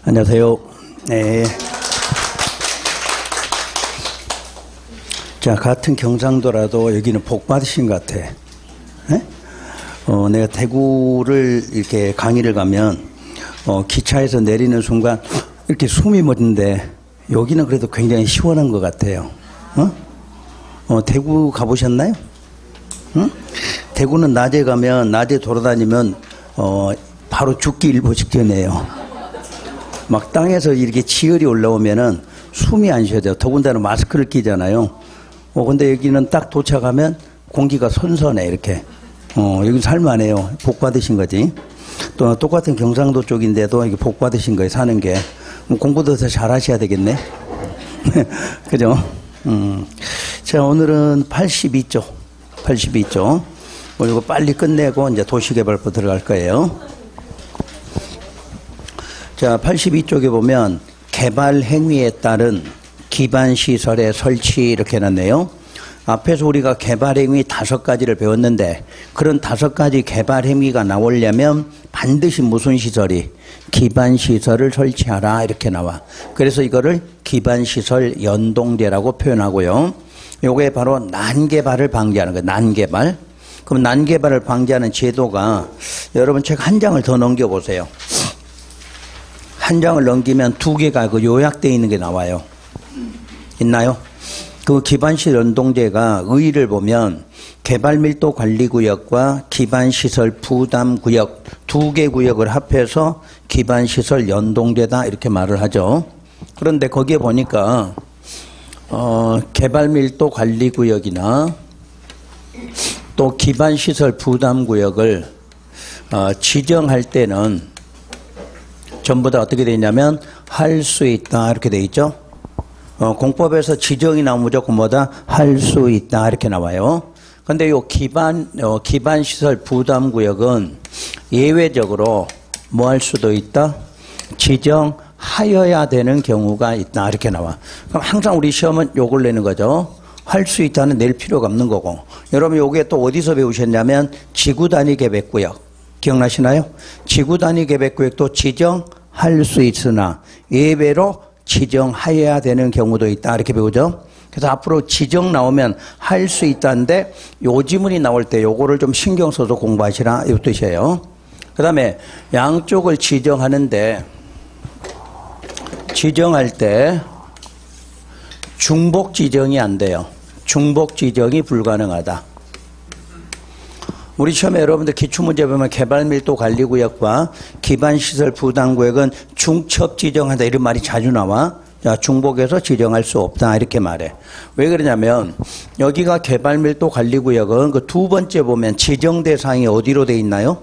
안녕하세요. 네. 자, 같은 경상도라도 여기는 복 받으신 것 같아. 네? 내가 대구를 이렇게 강의를 가면, 기차에서 내리는 순간 이렇게 숨이 멎는데, 여기는 그래도 굉장히 시원한 것 같아요. 대구 가보셨나요? 응? 대구는 낮에 가면, 낮에 돌아다니면, 바로 죽기 일보 직전이에요. 막 땅에서 이렇게 치열이 올라오면은 숨이 안 쉬어져요. 더군다나 마스크를 끼잖아요. 근데 여기는 딱 도착하면 공기가 선선해, 이렇게. 여기 살만해요. 복 받으신 거지. 또 똑같은 경상도 쪽인데도 이게 복 받으신 거예요, 사는 게. 공부도 더 잘 하셔야 되겠네. 그죠? 자, 오늘은 82조. 82조. 이거 빨리 끝내고 이제 도시개발부 들어갈 거예요. 자, 82쪽에 보면 개발 행위에 따른 기반시설의 설치 이렇게 해놨네요. 앞에서 우리가 개발 행위 5가지를 배웠는데 그런 5가지 개발 행위가 나오려면 반드시 무슨 시설이? 기반시설을 설치하라 이렇게 나와. 그래서 이거를 기반시설 연동제라고 표현하고요. 요게 바로 난개발을 방지하는 거예요. 난개발. 그럼 난개발을 방지하는 제도가 여러분 책 한 장을 더 넘겨보세요. 한 장을 넘기면 2개가 그 요약되어 있는 게 나와요. 있나요? 그 기반시설 연동제가 의의를 보면 개발밀도관리구역과 기반시설 부담구역 2개 구역을 합해서 기반시설 연동제다 이렇게 말을 하죠. 그런데 거기에 보니까 개발밀도관리구역이나 또 기반시설 부담구역을 지정할 때는 전부 다 어떻게 되어 있냐면 할 수 있다 이렇게 되어 있죠. 공법에서 지정이 나오면 무조건 뭐다? 할 수 있다 이렇게 나와요. 근데 요 기반시설 부담구역은 예외적으로 뭐 할 수도 있다? 지정하여야 되는 경우가 있다 이렇게 나와. 그럼 항상 우리 시험은 요걸 내는 거죠. 할 수 있다는 낼 필요가 없는 거고. 여러분 요게 또 어디서 배우셨냐면 지구단위 계획구역. 기억나시나요? 지구단위 계획구역도 지정할 수 있으나 예외로 지정하여야 되는 경우도 있다 이렇게 배우죠. 그래서 앞으로 지정 나오면 할 수 있다는데 요 지문이 나올 때 요거를 좀 신경 써서 공부하시라 이 뜻이에요. 그 다음에 양쪽을 지정하는데 지정할 때 중복 지정이 안 돼요. 중복 지정이 불가능하다. 우리 시험에 여러분들 기출문제 보면 개발밀도관리구역과 기반시설 부담구역은 중첩 지정한다 이런 말이 자주 나와. 자, 중복해서 지정할 수 없다 이렇게 말해. 왜 그러냐면 여기가 개발밀도관리구역은 그 2번째 보면 지정 대상이 어디로 돼 있나요?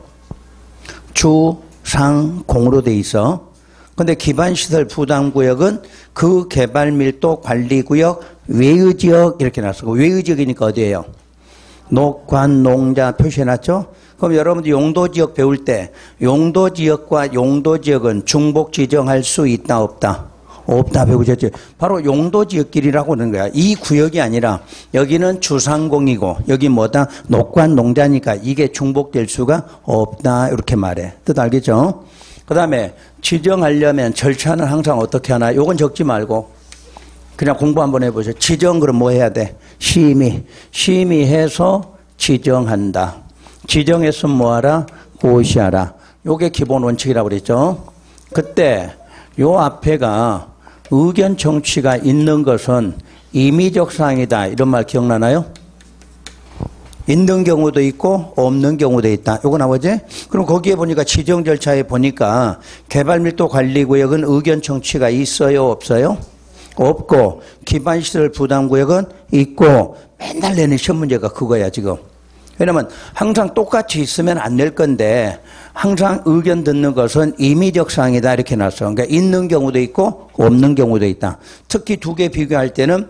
주, 상, 공으로 돼 있어. 근데 기반시설 부담구역은 그 개발밀도관리구역 외의 지역 이렇게 놨어. 외의 지역이니까 어디예요? 녹관, 농자 표시해놨죠? 그럼 여러분들 용도지역 배울 때 용도지역과 용도지역은 중복 지정할 수 있다 없다? 없다 배우셨죠? 바로 용도지역끼리라고 하는 거야. 이 구역이 아니라 여기는 주상공이고 여기 뭐다? 녹관, 농자니까 이게 중복될 수가 없다 이렇게 말해. 뜻 알겠죠? 그 다음에 지정하려면 절차는 항상 어떻게 하나? 요건 적지 말고 그냥 공부 한번 해보세요. 지정 그럼 뭐 해야 돼? 심의해서 지정한다. 지정했으면 뭐하라? 고시하라. 요게 기본 원칙이라고 그랬죠. 그때 요 앞에가 의견 청취가 있는 것은 임의적 사항이다. 이런 말 기억나나요? 있는 경우도 있고 없는 경우도 있다. 요거 나오지? 그럼 거기에 보니까 지정 절차에 보니까 개발밀도관리구역은 의견 청취가 있어요? 없어요? 없고 기반시설 부담구역은 있고 맨날 내는 시험 문제가 그거야 지금. 왜냐면 항상 똑같이 있으면 안 낼 건데 항상 의견 듣는 것은 임의적 사항이다 이렇게 놨어. 그러니까 있는 경우도 있고 없는 경우도 있다. 특히 2개 비교할 때는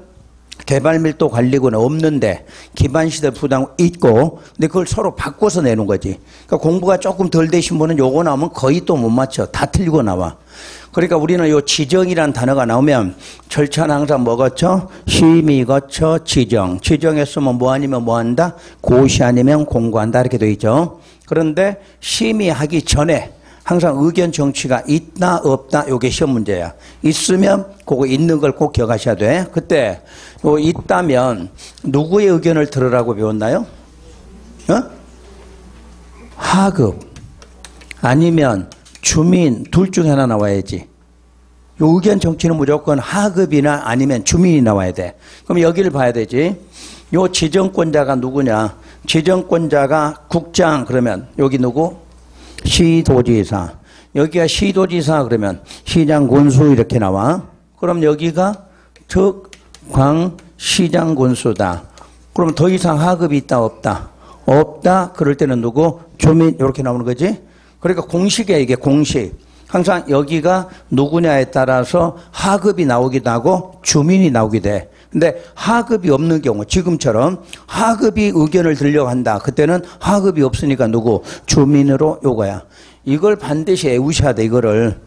개발밀도 관리구는 없는데 기반시설 부담 있고, 근데 그걸 서로 바꿔서 내는 거지. 그러니까 공부가 조금 덜 되신 분은 요거 나오면 거의 또 못 맞춰. 다 틀리고 나와. 그러니까 우리는 요 지정이란 단어가 나오면 절차는 항상 뭐겠죠? 심의 거쳐 지정. 지정했으면 뭐 아니면 뭐 한다? 고시 아니면 공고한다. 이렇게 돼 있죠. 그런데 심의하기 전에 항상 의견 정취가 있다 없다 요게 시험 문제야. 있으면 그거 있는 걸 꼭 기억하셔야 돼. 그때 요 있다면 누구의 의견을 들으라고 배웠나요? 하급 아니면 주민 둘 중에 하나 나와야지. 요 의견 정치는 무조건 하급이나 아니면 주민이 나와야 돼. 그럼 여기를 봐야 되지. 요 지정권자가 누구냐? 지정권자가 국장 그러면 여기 누구? 시도지사. 여기가 시도지사 그러면 시장군수 이렇게 나와. 그럼 여기가 특광시장군수다. 그럼 더 이상 하급이 있다 없다? 없다. 그럴 때는 누구? 주민 이렇게 나오는 거지. 그러니까 공식이야 이게 공식. 항상 여기가 누구냐에 따라서 하급이 나오기도 하고 주민이 나오기도 해. 근데 하급이 없는 경우 지금처럼 하급이 의견을 들려고 한다. 그때는 하급이 없으니까 누구? 주민으로 요거야. 이걸 반드시 외우셔야 돼. 이거를.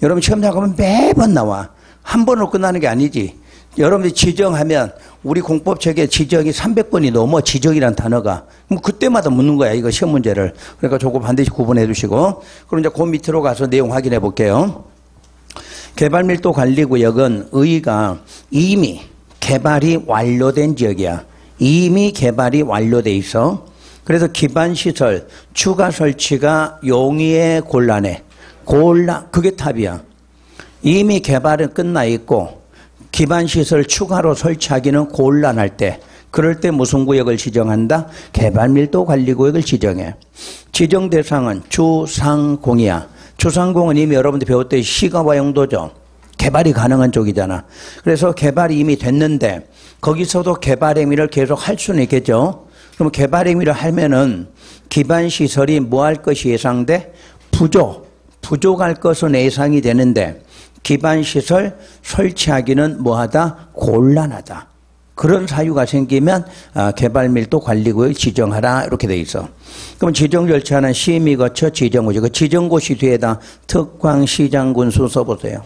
여러분 시험 나가면 매번 나와. 한 번으로 끝나는 게 아니지. 여러분들이 지정하면 우리 공법책에 지정이 300번이 넘어. 지정이란 단어가. 그럼 그때마다 묻는 거야. 이거 시험 문제를. 그러니까 저거 반드시 구분해 두시고. 그럼 이제 그 밑으로 가서 내용 확인해 볼게요. 개발밀도 관리구역은 의의가 이미 개발이 완료된 지역이야. 이미 개발이 완료돼 있어. 그래서 기반시설 추가 설치가 용이해 곤란해. 그게 탑이야. 이미 개발은 끝나 있고 기반시설 추가로 설치하기는 곤란할 때, 그럴 때 무슨 구역을 지정한다? 개발밀도 관리구역을 지정해. 지정 대상은 주상공이야. 주상공은 이미 여러분들 배웠듯이 시가와 용도죠. 개발이 가능한 쪽이잖아. 그래서 개발이 이미 됐는데 거기서도 개발 행위를 계속 할 수는 있겠죠. 그럼 개발 행위를 하면은 기반시설이 뭐 할 것이 예상돼? 부족할 것은 예상이 되는데 기반시설 설치하기는 뭐하다? 곤란하다. 그런 사유가 생기면 개발밀도 관리구역 지정하라 이렇게 돼 있어. 그럼 지정 절차는 심의 거쳐 지정고시. 그 지정고시 뒤에다 특광시장군수 써보세요.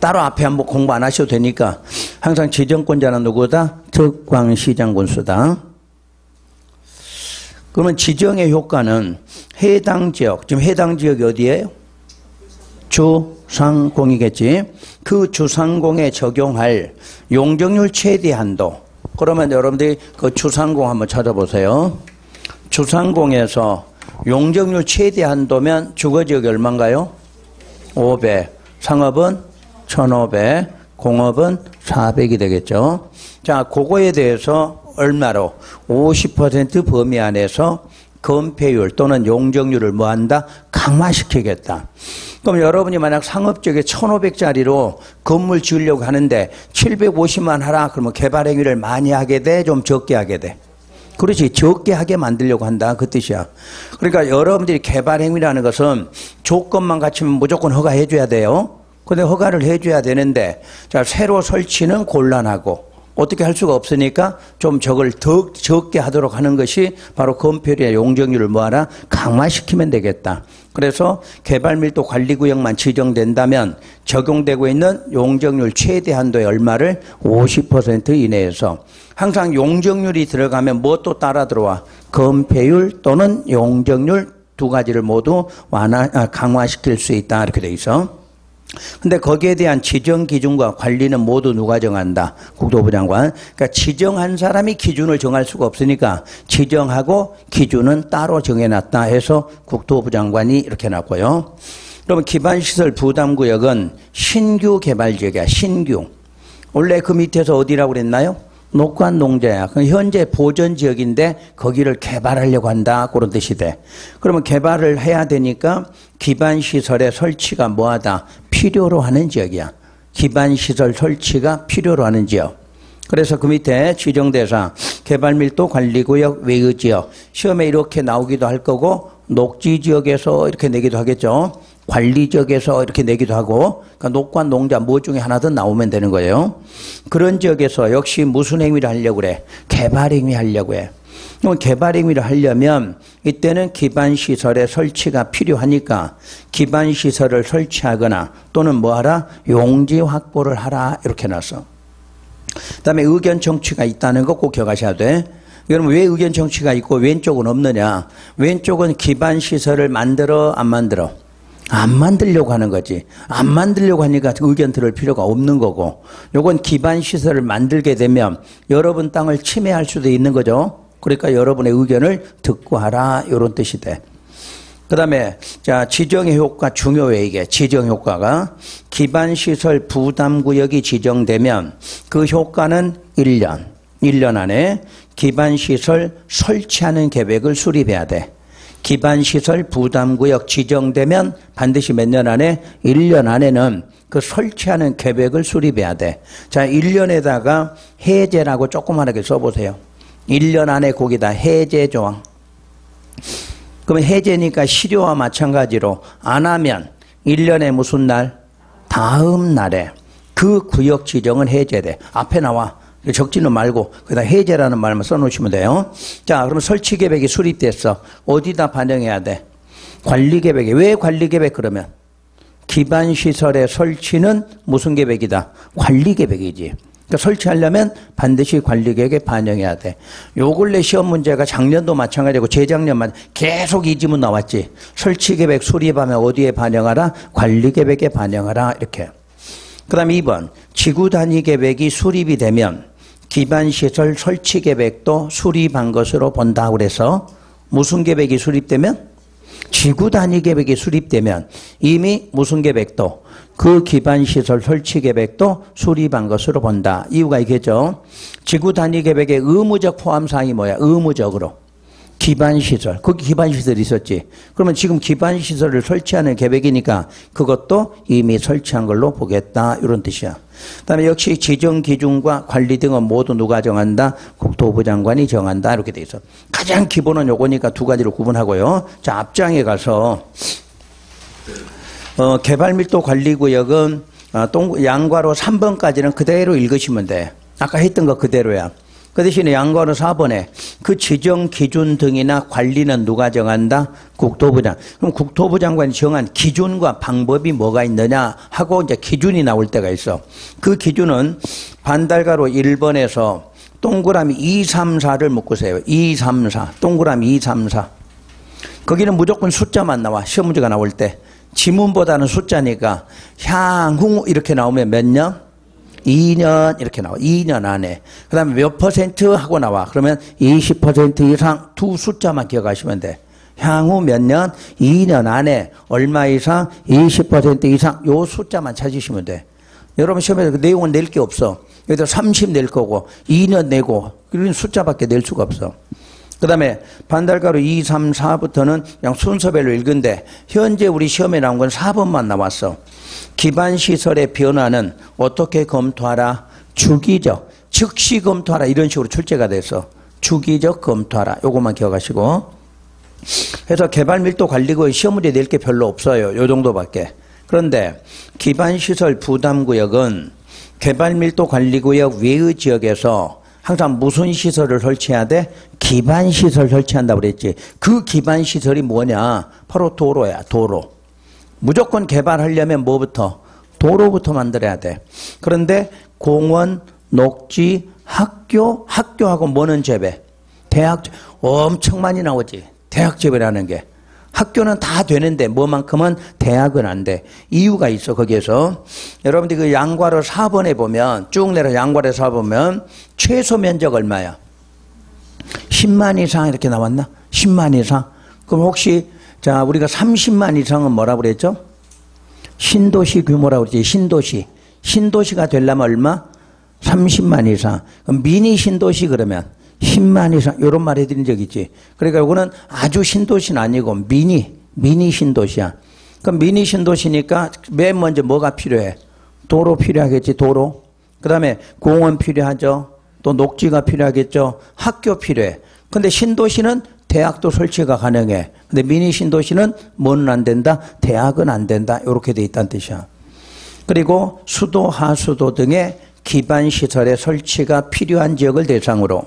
따로 앞에 한번 공부 안 하셔도 되니까 항상 지정권자는 누구다? 특광시장군수다. 그러면 지정의 효과는 해당 지역, 지금 해당 지역이 어디예요? 주상공이겠지. 그 주상공에 적용할 용적률 최대 한도. 그러면 여러분들이 그 주상공 한번 찾아보세요. 주상공에서 용적률 최대 한도면 주거지역이 얼마인가요? 500. 상업은 1500, 공업은 400이 되겠죠. 자, 그거에 대해서 얼마로? 50% 범위 안에서 건폐율 또는 용적률을 뭐한다? 강화시키겠다. 그럼 여러분이 만약 상업지역에 1500짜리로 건물 지으려고 하는데 750만 하라 그러면 개발 행위를 많이 하게 돼? 좀 적게 하게 돼? 그렇지. 적게 하게 만들려고 한다. 그 뜻이야. 그러니까 여러분들이 개발 행위라는 것은 조건만 갖추면 무조건 허가해 줘야 돼요. 근데 허가를 해줘야 되는데, 자, 새로 설치는 곤란하고, 어떻게 할 수가 없으니까 좀 저걸 더 적게 하도록 하는 것이 바로 건폐율의 용적률을 뭐하라? 강화시키면 되겠다. 그래서 개발밀도 관리구역만 지정된다면 적용되고 있는 용적률 최대 한도의 얼마를 50% 이내에서 항상 용적률이 들어가면 뭐 또 따라 들어와? 건폐율 또는 용적률 두 가지를 모두 강화시킬 수 있다. 이렇게 돼 있어. 근데 거기에 대한 지정 기준과 관리는 모두 누가 정한다? 국토부 장관. 그러니까 지정한 사람이 기준을 정할 수가 없으니까 지정하고 기준은 따로 정해놨다 해서 국토부 장관이 이렇게 놨고요. 그러면 기반시설 부담구역은 신규 개발지역이야. 신규. 원래 그 밑에서 어디라고 그랬나요? 녹관 농자야. 현재 보전 지역인데 거기를 개발하려고 한다. 그런 뜻이 돼. 그러면 개발을 해야 되니까 기반시설의 설치가 뭐하다? 필요로 하는 지역이야. 기반시설 설치가 필요로 하는 지역. 그래서 그 밑에 지정대상, 개발밀도 관리구역 외의 지역. 시험에 이렇게 나오기도 할 거고 녹지지역에서 이렇게 내기도 하겠죠. 관리지역에서 이렇게 내기도 하고, 그러니까 녹과 농자 뭐 중에 하나든 나오면 되는 거예요. 그런 지역에서 역시 무슨 행위를 하려고 그래? 개발 행위 하려고 해. 그럼 개발 행위를 하려면 이때는 기반시설의 설치가 필요하니까 기반시설을 설치하거나 또는 뭐 하라? 용지 확보를 하라 이렇게 놨어. 그 다음에 의견 청취가 있다는 거 꼭 기억하셔야 돼. 그러면 왜 의견 청취가 있고 왼쪽은 없느냐? 왼쪽은 기반시설을 만들어 안 만들어? 안 만들려고 하는 거지. 안 만들려고 하니까 의견 들을 필요가 없는 거고, 요건 기반시설을 만들게 되면 여러분 땅을 침해할 수도 있는 거죠. 그러니까 여러분의 의견을 듣고 하라 이런 뜻이 돼. 그 다음에 자 지정의 효과 중요해. 이게 지정 효과가 기반시설 부담구역이 지정되면 그 효과는 1년 안에 기반시설 설치하는 계획을 수립해야 돼. 기반시설 부담구역 지정되면 반드시 몇 년 안에? 1년 안에는 그 설치하는 계획을 수립해야 돼. 자 1년에다가 해제라고 조그만하게 써보세요. 1년 안에 거기다 해제 조항. 그러면 해제니까 실효와 마찬가지로 안 하면 1년에 무슨 날? 다음 날에 그 구역 지정은 해제돼. 앞에 나와. 적지는 말고 거기다 해제라는 말만 써놓으시면 돼요. 자, 그러면 설치계획이 수립됐어. 어디다 반영해야 돼? 관리계획에. 왜 관리계획 그러면? 기반시설의 설치는 무슨 계획이다? 관리계획이지. 그러니까 설치하려면 반드시 관리계획에 반영해야 돼. 요 근래 시험 문제가 작년도 마찬가지고 재작년만 계속 이 지문 나왔지. 설치계획 수립하면 어디에 반영하라? 관리계획에 반영하라 이렇게. 그 다음에 2번 지구단위계획이 수립이 되면 기반시설 설치계획도 수립한 것으로 본다. 그래서 무슨 계획이 수립되면? 지구단위계획이 수립되면 이미 무슨 계획도? 그 기반시설 설치계획도 수립한 것으로 본다. 이유가 있겠죠. 지구단위계획의 의무적 포함사항이 뭐야? 의무적으로. 기반시설. 거기 기반시설이 있었지. 그러면 지금 기반시설을 설치하는 계획이니까 그것도 이미 설치한 걸로 보겠다. 이런 뜻이야. 그 다음에 역시 지정기준과 관리 등은 모두 누가 정한다? 국토부 장관이 정한다. 이렇게 돼 있어. 가장 기본은 요거니까 두 가지로 구분하고요. 자, 앞장에 가서 개발밀도관리구역은 양괄호 3번까지는 그대로 읽으시면 돼. 아까 했던 거 그대로야. 그 대신에 양괄호 4번에 그 지정 기준 등이나 관리는 누가 정한다? 국토부 장. 그럼 국토부 장관이 정한 기준과 방법이 뭐가 있느냐 하고 이제 기준이 나올 때가 있어. 그 기준은 반달가로 1번에서 동그라미 2, 3, 4를 묶으세요. 2, 3, 4. 동그라미 2, 3, 4. 거기는 무조건 숫자만 나와. 시험 문제가 나올 때. 지문보다는 숫자니까 향후 이렇게 나오면 몇 년? 2년 이렇게 나와. 2년 안에. 그 다음에 몇 % 하고 나와. 그러면 20% 이상 두 숫자만 기억하시면 돼. 향후 몇 년? 2년 안에 얼마 이상? 20% 이상 요 숫자만 찾으시면 돼. 여러분 시험에서 그 내용은 낼 게 없어. 여기다 30 낼 거고 2년 내고 그런 숫자밖에 낼 수가 없어. 그 다음에 반달가로 2, 3, 4부터는 그냥 순서별로 읽은데 현재 우리 시험에 나온 건 4번만 나왔어. 기반시설의 변화는 어떻게 검토하라? 주기적, 즉시 검토하라 이런 식으로 출제가 돼서 주기적 검토하라. 요것만 기억하시고. 그래서 개발밀도관리구역 시험 문제 낼 게 별로 없어요. 요 정도밖에. 그런데 기반시설 부담구역은 개발밀도관리구역 외의 지역에서 항상 무슨 시설을 설치해야 돼? 기반시설 설치한다고 그랬지. 그 기반시설이 뭐냐? 바로 도로야. 도로. 무조건 개발하려면 뭐부터? 도로부터 만들어야 돼. 그런데 공원, 녹지, 학교하고 뭐는 재배? 대학, 엄청 많이 나오지. 대학 재배라는 게. 학교는 다 되는데 뭐만큼은 대학은 안 돼. 이유가 있어. 거기에서 여러분들이 그 양괄호 4번에 보면 쭉 내려 양괄호 4보면 최소 면적 얼마야? 10만 이상 이렇게 나왔나? 10만 이상? 그럼 혹시 자 우리가 30만 이상은 뭐라고 그랬죠? 신도시 규모라고 그랬지. 신도시. 신도시가 되려면 얼마? 30만 이상. 그럼 미니 신도시 그러면 10만 이상 이런 말 해드린 적 있지. 그러니까 이거는 아주 신도시는 아니고 미니 신도시야. 그럼 미니 신도시니까 맨 먼저 뭐가 필요해? 도로 필요하겠지. 도로. 그 다음에 공원 필요하죠. 또 녹지가 필요하겠죠. 학교 필요해. 근데 신도시는 대학도 설치가 가능해. 근데 미니 신도시는 뭐는 안 된다? 대학은 안 된다. 이렇게 돼 있다는 뜻이야. 그리고 수도, 하수도 등의 기반시설의 설치가 필요한 지역을 대상으로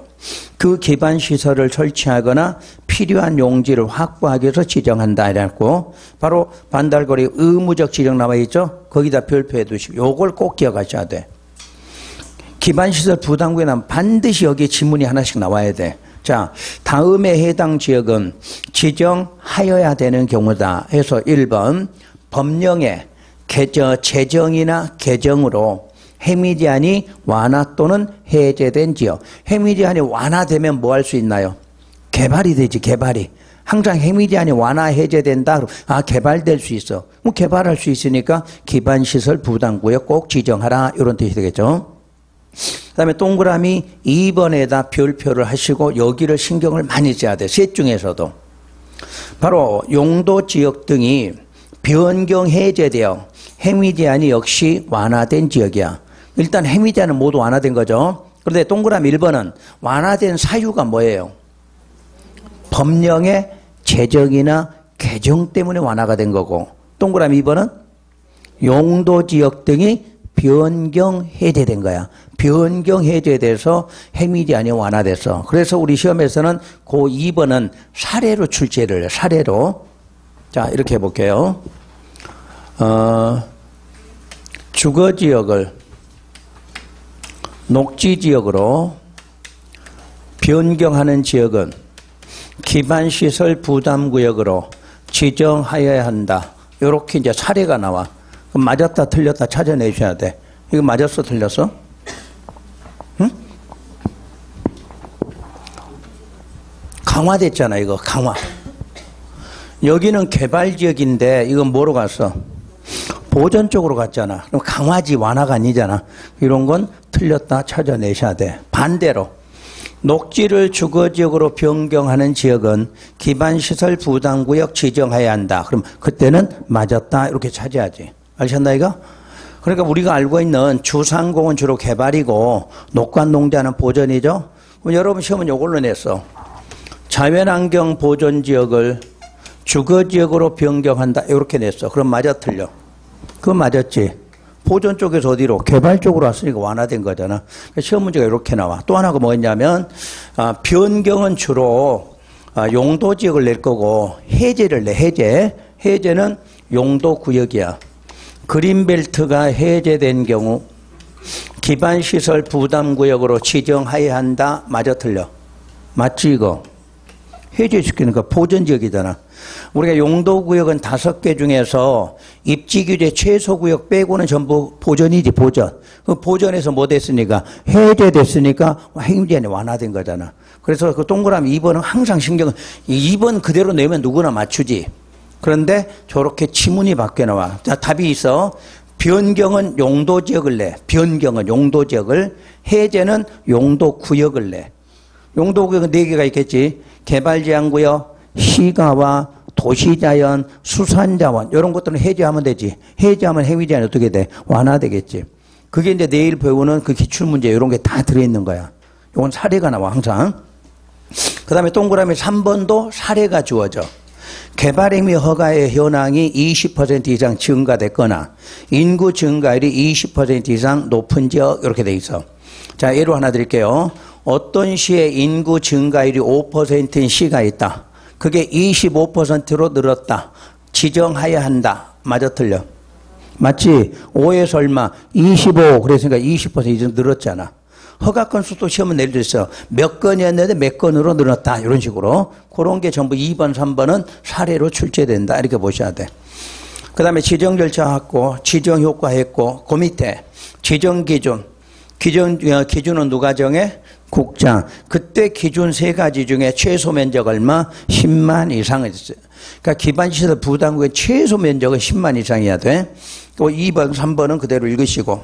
그 기반시설을 설치하거나 필요한 용지를 확보하기 위해서 지정한다. 이랬고, 바로 반달거리 의무적 지정 나와 있죠? 거기다 별표해 두시고, 요걸 꼭 기억하셔야 돼. 기반시설 부담구에 나면 반드시 여기에 지문이 하나씩 나와야 돼. 자, 다음에 해당 지역은 지정하여야 되는 경우다 해서 1번 법령에 제정이나 개정으로 행위 제한이 완화 또는 해제된 지역. 행위 제한이 완화되면 뭐 할 수 있나요? 개발이 되지, 개발이. 항상 행위 제한이 완화 해제된다. 아, 개발될 수 있어. 뭐 개발할 수 있으니까 기반시설 부담구역 꼭 지정하라. 이런 뜻이 되겠죠. 그 다음에 동그라미 2번에다 별표를 하시고 여기를 신경을 많이 써야 돼. 셋 중에서도. 바로 용도 지역 등이 변경 해제되어 행위 제한이 역시 완화된 지역이야. 일단 행위 제한은 모두 완화된 거죠. 그런데 동그라미 1번은 완화된 사유가 뭐예요? 법령의 제정이나 개정 때문에 완화가 된 거고, 동그라미 2번은 용도 지역 등이 변경 해제된 거야. 변경 해제돼서 행위 제한이 완화됐어. 그래서 우리 시험에서는 그 2번은 사례로 출제를 해요. 사례로. 자, 이렇게 해볼게요. 주거지역을 녹지지역으로 변경하는 지역은 기반시설 부담구역으로 지정하여야 한다. 이렇게 이제 사례가 나와. 그럼 맞았다 틀렸다 찾아내셔야 돼. 이거 맞았어 틀렸어? 응? 강화됐잖아. 이거 강화. 여기는 개발지역인데 이건 뭐로 갔어? 보전 쪽으로 갔잖아. 그럼 강화지 완화가 아니잖아. 이런 건 틀렸다 찾아내셔야 돼. 반대로 녹지를 주거지역으로 변경하는 지역은 기반시설 부담구역 지정해야 한다. 그럼 그때는 맞았다 이렇게 찾아야지. 아셨나 이거? 그러니까 우리가 알고 있는 주상공은 주로 개발이고 녹관농자는 보전이죠. 그럼 여러분 시험은 이걸로 냈어. 자연환경 보존지역을 주거지역으로 변경한다 이렇게 냈어. 그럼 맞아 틀려? 그건 맞았지. 보존 쪽에서 어디로? 개발 쪽으로 왔으니까 완화된 거잖아. 시험 문제가 이렇게 나와. 또 하나가 뭐였냐면 변경은 주로 용도지역을 낼 거고 해제를 내. 해제는 용도구역이야. 그린벨트가 해제된 경우 기반시설 부담구역으로 지정해야 한다. 맞아 틀려? 맞지 이거? 해제시키니까 보전지역이잖아. 우리가 용도구역은 5개 중에서 입지규제 최소구역 빼고는 전부 보전이지, 보전. 그 보전에서 뭐 됐으니까? 해제됐으니까 행위제한이 완화된 거잖아. 그래서 그 동그라미 2번은 항상 2번 그대로 내면 누구나 맞추지. 그런데 저렇게 지문이 바뀌어 나와. 자, 답이 있어. 변경은 용도지역을 내. 변경은 용도지역을. 해제는 용도구역을 내. 용도구역은 4개가 있겠지. 개발제한구역, 시가와 도시자연, 수산자원 이런 것들은 해제하면 되지. 해제하면 행위제한이 어떻게 돼? 완화되겠지. 그게 이제 내일 배우는 그 기출문제 이런 게 다 들어있는 거야. 이건 사례가 나와 항상. 그 다음에 동그라미 3번도 사례가 주어져. 개발행위 허가의 현황이 20% 이상 증가됐거나 인구 증가율이 20% 이상 높은 지역 이렇게 돼 있어. 자, 예로 하나 드릴게요. 어떤 시에 인구 증가율이 5%인 시가 있다. 그게 25%로 늘었다. 지정해야 한다. 맞아 틀려? 맞지? 5에서 얼마? 25. 그랬으니까 20% 이상 늘었잖아. 허가 건수도 시험은 내릴 수 있어. 몇 건이었는데 몇 건으로 늘었다. 이런 식으로. 그런 게 전부 2번, 3번은 사례로 출제된다. 이렇게 보셔야 돼. 그 다음에 지정 절차 했고, 지정 효과 했고, 그 밑에 지정 기준. 기준은 누가 정해? 국장. 그때 기준 3가지 중에 최소 면적 얼마? 10만 이상을 했어요. 그러니까 기반시설 부담구의 최소 면적은 10만 이상이어야 돼. 또 2번, 3번은 그대로 읽으시고.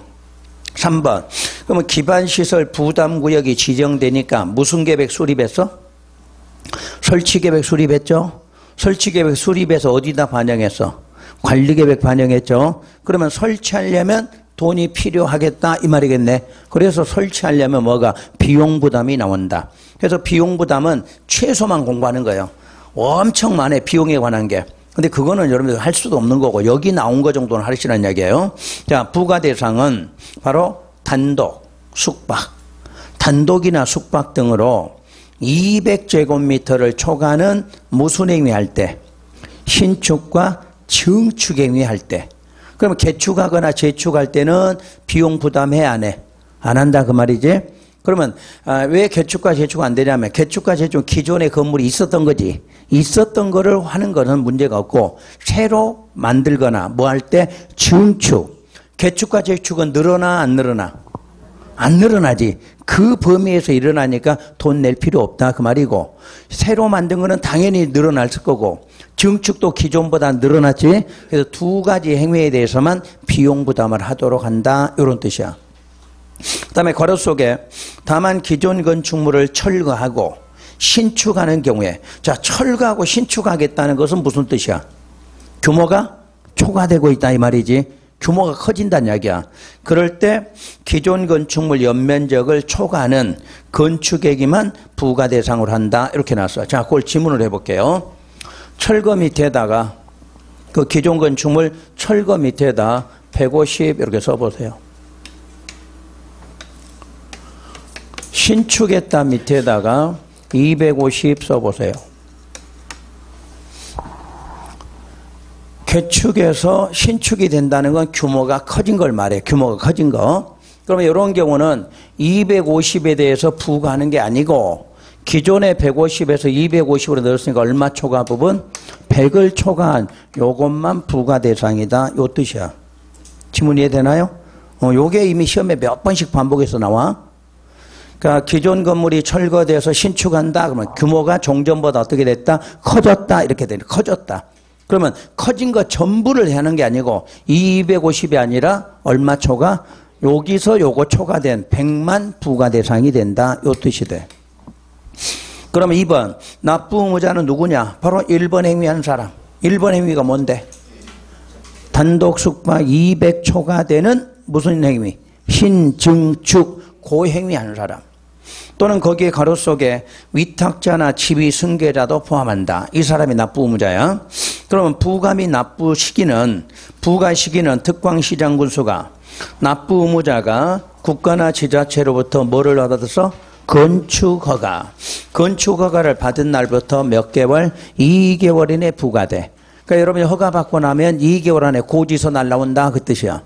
3번. 그러면 기반시설 부담구역이 지정되니까 무슨 계획 수립했어? 설치계획 수립했죠? 설치계획 수립해서 어디다 반영했어? 관리계획 반영했죠? 그러면 설치하려면 돈이 필요하겠다 이 말이겠네. 그래서 설치하려면 뭐가? 비용 부담이 나온다. 그래서 비용 부담은 최소만 공부하는 거예요. 엄청 많아, 비용에 관한 게. 근데 그거는 여러분들 할 수도 없는 거고, 여기 나온 거 정도는 하시라는 이야기예요. 자, 부가 대상은 바로 단독, 숙박, 단독이나 숙박 등으로 200제곱미터를 초과하는 무슨 행위할 때? 신축과 증축 행위할 때. 그러면 개축하거나 재축할 때는 비용 부담해 안 해? 안 한다 그 말이지? 그러면 왜 개축과 재축 안 되냐면 개축과 재축 기존의 건물이 있었던 거지. 있었던 거를 하는 거는 문제가 없고 새로 만들거나 뭐 할 때 증축. 개축과 재축은 늘어나 안 늘어나? 안 늘어나지. 그 범위에서 일어나니까 돈 낼 필요 없다 그 말이고 새로 만든 거는 당연히 늘어날 거고 증축도 기존보다 늘어났지. 그래서 두 가지 행위에 대해서만 비용 부담을 하도록 한다 이런 뜻이야. 그 다음에 괄호 속에 다만 기존 건축물을 철거하고 신축하는 경우에 자 철거하고 신축하겠다는 것은 무슨 뜻이야? 규모가 초과되고 있다 이 말이지. 규모가 커진다는 이야기야. 그럴 때 기존 건축물 연면적을 초과하는 건축액이만 부과 대상으로 한다 이렇게 나왔어. 자 그걸 지문을 해볼게요. 철거 밑에다가 그 기존 건축물 철거 밑에다 150 이렇게 써보세요. 신축했다 밑에다가 250 써보세요. 개축에서 신축이 된다는 건 규모가 커진 걸 말해. 규모가 커진 거. 그러면 이런 경우는 250에 대해서 부과하는 게 아니고 기존의 150에서 250으로 늘었으니까 얼마 초과 부분? 100을 초과한 요것만 부과 대상이다. 요 뜻이야. 지문 이해되나요? 요게 이미 시험에 몇 번씩 반복해서 나와. 그러니까 기존 건물이 철거돼서 신축한다. 그러면 규모가 종전보다 어떻게 됐다? 커졌다. 이렇게 되는 커졌다. 그러면 커진 거 전부를 하는 게 아니고 250이 아니라 얼마 초과? 여기서 요거 초과된 100만 부과 대상이 된다. 요 뜻이 돼. 그러면 2번 납부 의무자는 누구냐? 바로 1번 행위하는 사람. 1번 행위가 뭔데? 단독 숙박 200 초과되는 무슨 행위? 신증축 고 행위하는 사람. 또는 거기에 가로 속에 위탁자나 지위 승계자도 포함한다. 이 사람이 납부 의무자야. 그러면 부가 및 납부 시기는 부가 시기는 특광시장 군수가 납부 의무자가 국가나 지자체로부터 뭐를 얻어서 건축허가. 건축허가를 받은 날부터 몇 개월? 2개월 이내 부과돼. 그러니까 여러분이 허가 받고 나면 2개월 안에 고지서 날라온다 그 뜻이야.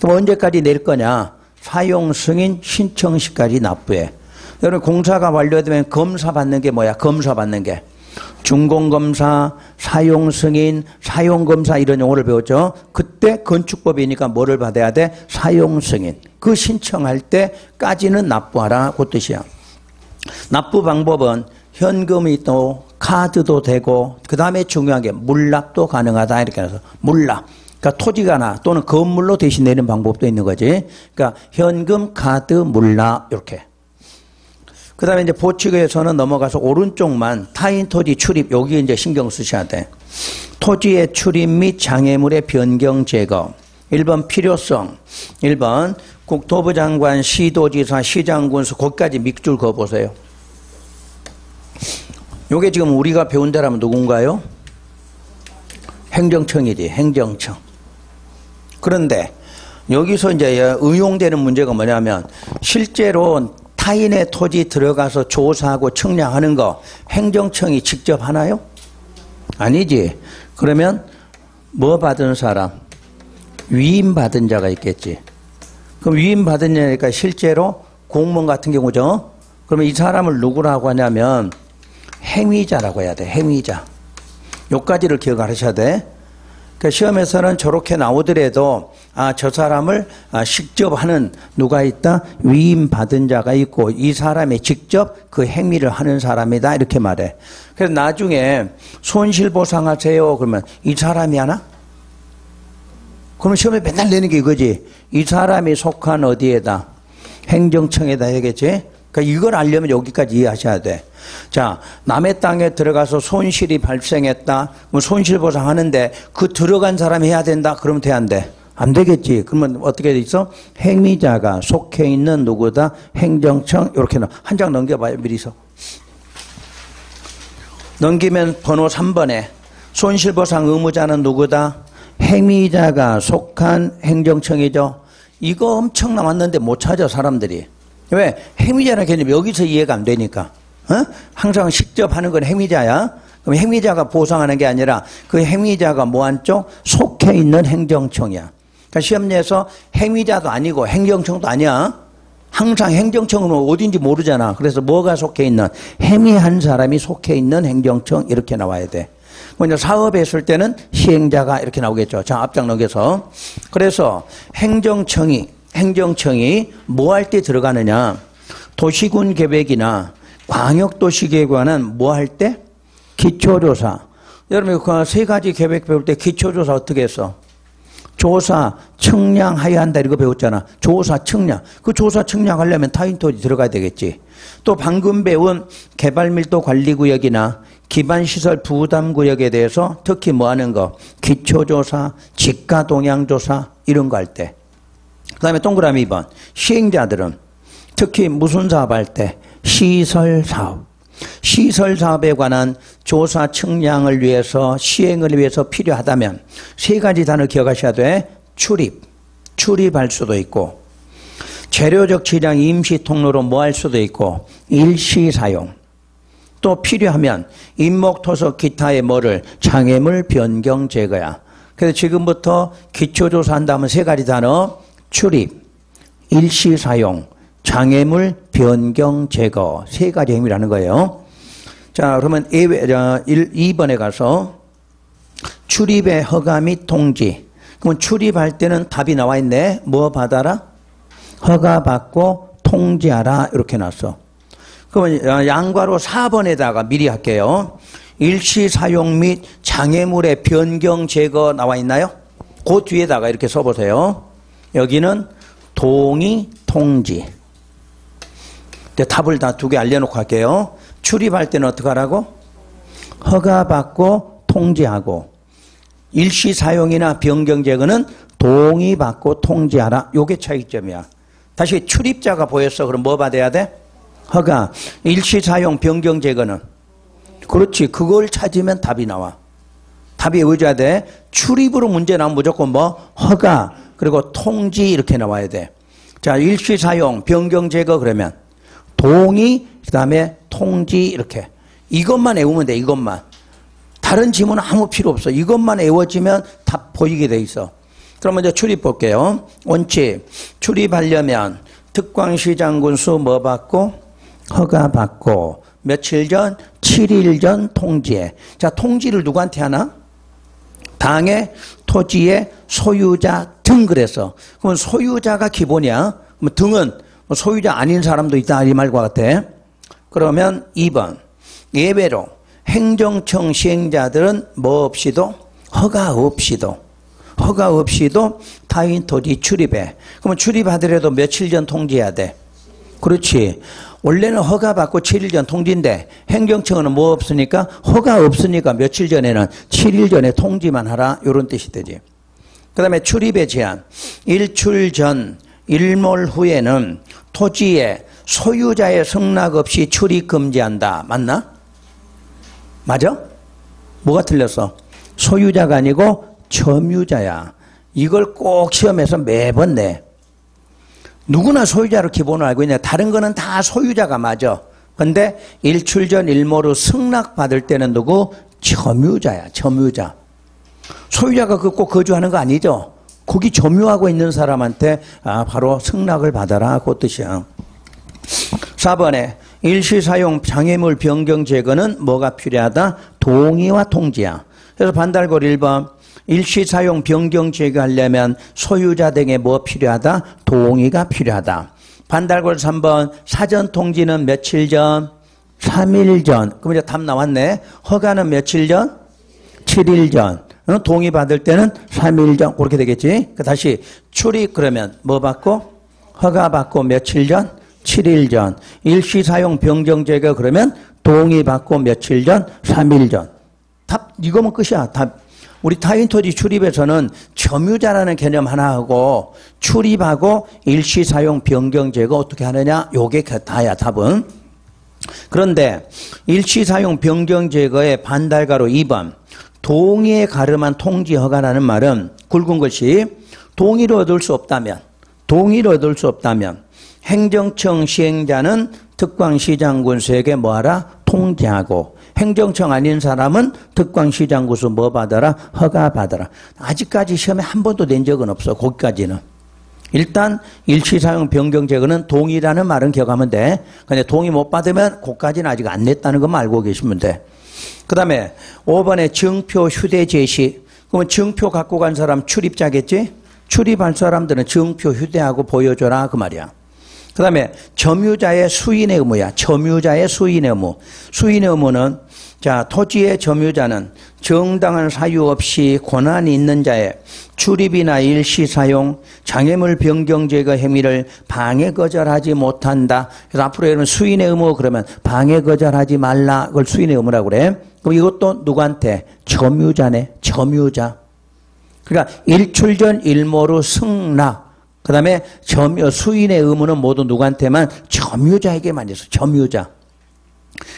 그럼 언제까지 낼 거냐? 사용 승인 신청 시까지 납부해. 여러분 공사가 완료되면 검사 받는 게 뭐야? 검사 받는 게 준공검사, 사용승인, 사용검사 이런 용어를 배웠죠. 그때 건축법이니까 뭐를 받아야 돼? 사용승인. 그 신청할 때까지는 납부하라 그 뜻이야. 납부 방법은 현금이 또 카드도 되고 그 다음에 중요한 게 물납도 가능하다 이렇게 해서 물납. 그러니까 토지가나 또는 건물로 대신 내는 방법도 있는 거지. 그러니까 현금, 카드, 물납 이렇게. 그 다음에 이제 보칙에서는 넘어가서 오른쪽만 타인 토지 출입, 여기 이제 신경 쓰셔야 돼. 토지의 출입 및 장애물의 변경 제거. 1번 필요성. 1번 국토부 장관, 시도지사, 시장군수, 거기까지 밑줄 그어보세요. 요게 지금 우리가 배운 데라면 누군가요? 행정청이지, 행정청. 그런데 여기서 이제 응용되는 문제가 뭐냐면 실제로 타인의 토지 들어가서 조사하고 측량하는 거 행정청이 직접 하나요? 아니지. 그러면 뭐 받은 사람? 위임받은 자가 있겠지. 그럼 위임받은 자니까 실제로 공무원 같은 경우죠. 그러면 이 사람을 누구라고 하냐면 행위자라고 해야 돼. 행위자. 요까지를 기억하셔야 돼. 그러니까 시험에서는 저렇게 나오더라도 저 사람을 직접 하는 누가 있다? 위임받은 자가 있고 이 사람이 직접 그 행위를 하는 사람이다 이렇게 말해. 그래서 나중에 손실보상하세요 그러면 이 사람이 하나? 그러면 시험에 맨날 내는 게 이거지. 이 사람이 속한 어디에다? 행정청에다 해야겠지. 그러니까 이걸 알려면 여기까지 이해하셔야 돼. 자, 남의 땅에 들어가서 손실이 발생했다. 뭐 손실보상 하는데 그 들어간 사람이 해야 된다. 그러면 돼, 안 돼? 안 되겠지. 그러면 어떻게 돼 있어? 행위자가 속해 있는 누구다? 행정청. 이렇게 한 장 넘겨봐요. 미리서. 넘기면 번호 3번에 손실보상 의무자는 누구다? 행위자가 속한 행정청이죠. 이거 엄청 나왔는데 못 찾아 사람들이. 왜? 행위자라는 개념이 여기서 이해가 안 되니까. 항상 직접 하는 건 행위자야. 그럼 행위자가 보상하는 게 아니라 그 행위자가 뭐 한쪽? 속해 있는 행정청이야. 그러니까 시험 내에서 행위자도 아니고 행정청도 아니야. 항상 행정청은 어딘지 모르잖아. 그래서 뭐가 속해 있는? 행위한 사람이 속해 있는 행정청 이렇게 나와야 돼. 먼저 사업했을 때는 시행자가 이렇게 나오겠죠. 자, 앞장 넘겨서. 그래서 행정청이 뭐 할 때 들어가느냐? 도시군 계획이나 광역도시계획에 관한 뭐 할 때? 기초조사. 여러분 그 세 가지 계획 배울 때 기초조사 어떻게 했어? 조사, 측량하여야 한다 이거 배웠잖아. 조사, 측량. 그 조사, 측량하려면 타인토지 들어가야 되겠지. 또 방금 배운 개발밀도 관리구역이나 기반시설 부담구역에 대해서 특히 뭐 하는 거? 기초조사, 지가동향조사 이런 거 할 때. 그 다음에 동그라미 2번. 시행자들은 특히 무슨 사업할 때? 시설사업. 시설사업에 관한 조사 측량을 위해서 시행을 위해서 필요하다면 세 가지 단어 기억하셔야 돼. 출입할 수도 있고 재료적 취량 임시 통로로 뭐 할 수도 있고 일시사용 또 필요하면 인목토석 기타의 뭐를 장애물 변경 제거야. 그래서 지금부터 기초조사 한다면 세 가지 단어 출입, 일시사용, 장애물 변경 제거 세 가지 행위라는 거예요. 자, 그러면 2번에 가서 출입의 허가 및 통지. 그러면 출입할 때는 답이 나와 있네. 뭐 받아라? 허가 받고 통지하라 이렇게 나왔어. 그러면 양괄호 4번에다가 미리 할게요. 일시사용 및 장애물의 변경 제거 나와 있나요? 그 뒤에다가 이렇게 써보세요. 여기는 동의, 통지. 답을 다 두 개 알려놓고 할게요. 출입할 때는 어떻게 하라고? 허가받고 통지하고 일시사용이나 변경 제거는 동의받고 통지하라. 요게 차이점이야. 다시 출입자가 보였어. 그럼 뭐 받아야 돼? 허가. 일시사용 변경 제거는 그렇지. 그걸 찾으면 답이 나와. 답이 의지해야 돼. 출입으로 문제 나오면 무조건 뭐? 허가 그리고 통지 이렇게 나와야 돼. 자, 일시사용 변경 제거 그러면 동의, 그 다음에 통지 이렇게. 이것만 외우면 돼. 이것만. 다른 지문은 아무 필요 없어. 이것만 외워지면 답 보이게 돼 있어. 그럼 먼저 출입 볼게요. 원칙. 출입하려면 특광시장 군수 뭐 받고? 허가 받고. 며칠 전? 7일 전 통지해. 자, 통지를 누구한테 하나? 당의 토지의 소유자 등 그랬어. 그럼 소유자가 기본이야. 그럼 등은 소유자 아닌 사람도 있다 이 말과 같아. 그러면 2번 예외로 행정청 시행자들은 뭐 없이도 허가 없이도 타인 토지 출입해. 그러면 출입하더라도 며칠 전 통지해야 돼. 그렇지. 원래는 허가 받고 7일 전 통지인데 행정청은 뭐 없으니까 허가 없으니까 며칠 전에는 7일 전에 통지만 하라 이런 뜻이 되지. 그 다음에 출입의 제한. 일출 전 일몰 후에는 토지에 소유자의 승낙 없이 출입 금지한다. 맞나? 맞아? 뭐가 틀렸어? 소유자가 아니고 점유자야. 이걸 꼭 시험에서 매번 내. 누구나 소유자로 기본을 알고 있냐. 다른 거는 다 소유자가 맞아. 근데 일출 전 일몰 후 승낙 받을 때는 누구? 점유자야. 점유자. 소유자가 꼭 거주하는 거 아니죠? 거기 점유하고 있는 사람한테 바로 승낙을 받아라 그 뜻이야. 4번에 일시사용 장애물 변경 제거는 뭐가 필요하다? 동의와 통지야. 그래서 반달골 1번 일시사용 변경 제거하려면 소유자 등의 뭐 필요하다? 동의가 필요하다. 반달골 3번 사전 통지는 며칠 전? 3일 전. 그럼 이제 답 나왔네. 허가는 며칠 전? 7일 전. 동의 받을 때는 3일 전 그렇게 되겠지. 다시 출입 그러면 뭐 받고? 허가 받고 며칠 전? 7일 전. 일시사용 변경 제거 그러면 동의 받고 며칠 전? 3일 전. 답 이거면 끝이야. 답. 우리 타인 토지 출입에서는 점유자라는 개념 하나 하고 출입하고 일시사용 변경 제거 어떻게 하느냐? 요게 다야 답은. 그런데 일시사용 변경 제거의 반달가로 2번 동의에 가름한 통지 허가라는 말은 굵은 것이 동의를 얻을 수 없다면 행정청 시행자는 특광시장군수에게 뭐하라? 통지하고 행정청 아닌 사람은 특광시장군수 뭐 받아라? 허가 받아라. 아직까지 시험에 한 번도 낸 적은 없어. 거기까지는. 일단 일시사용 변경 제거는 동의라는 말은 기억하면 돼. 근데 동의 못 받으면 그까지는 아직 안 냈다는 것만 알고 계시면 돼. 그 다음에 5번에 증표 휴대 제시. 그러면 증표 갖고 간 사람 출입자겠지? 출입할 사람들은 증표 휴대하고 보여줘라 그 말이야. 그 다음에 점유자의 수인의 의무야. 점유자의 수인의 의무. 수인의 의무는 자 토지의 점유자는 정당한 사유 없이 권한이 있는 자의 출입이나 일시사용, 장애물 변경 제거 행위를 방해 거절하지 못한다. 그래서 앞으로 여러분 수인의 의무 그러면 방해 거절하지 말라. 그걸 수인의 의무라고 그래. 그럼 이것도 누구한테? 점유자네. 점유자. 그러니까 일출전 일모로 승낙. 그 다음에 수인의 의무는 모두 누구한테만? 점유자에게만 있어. 점유자.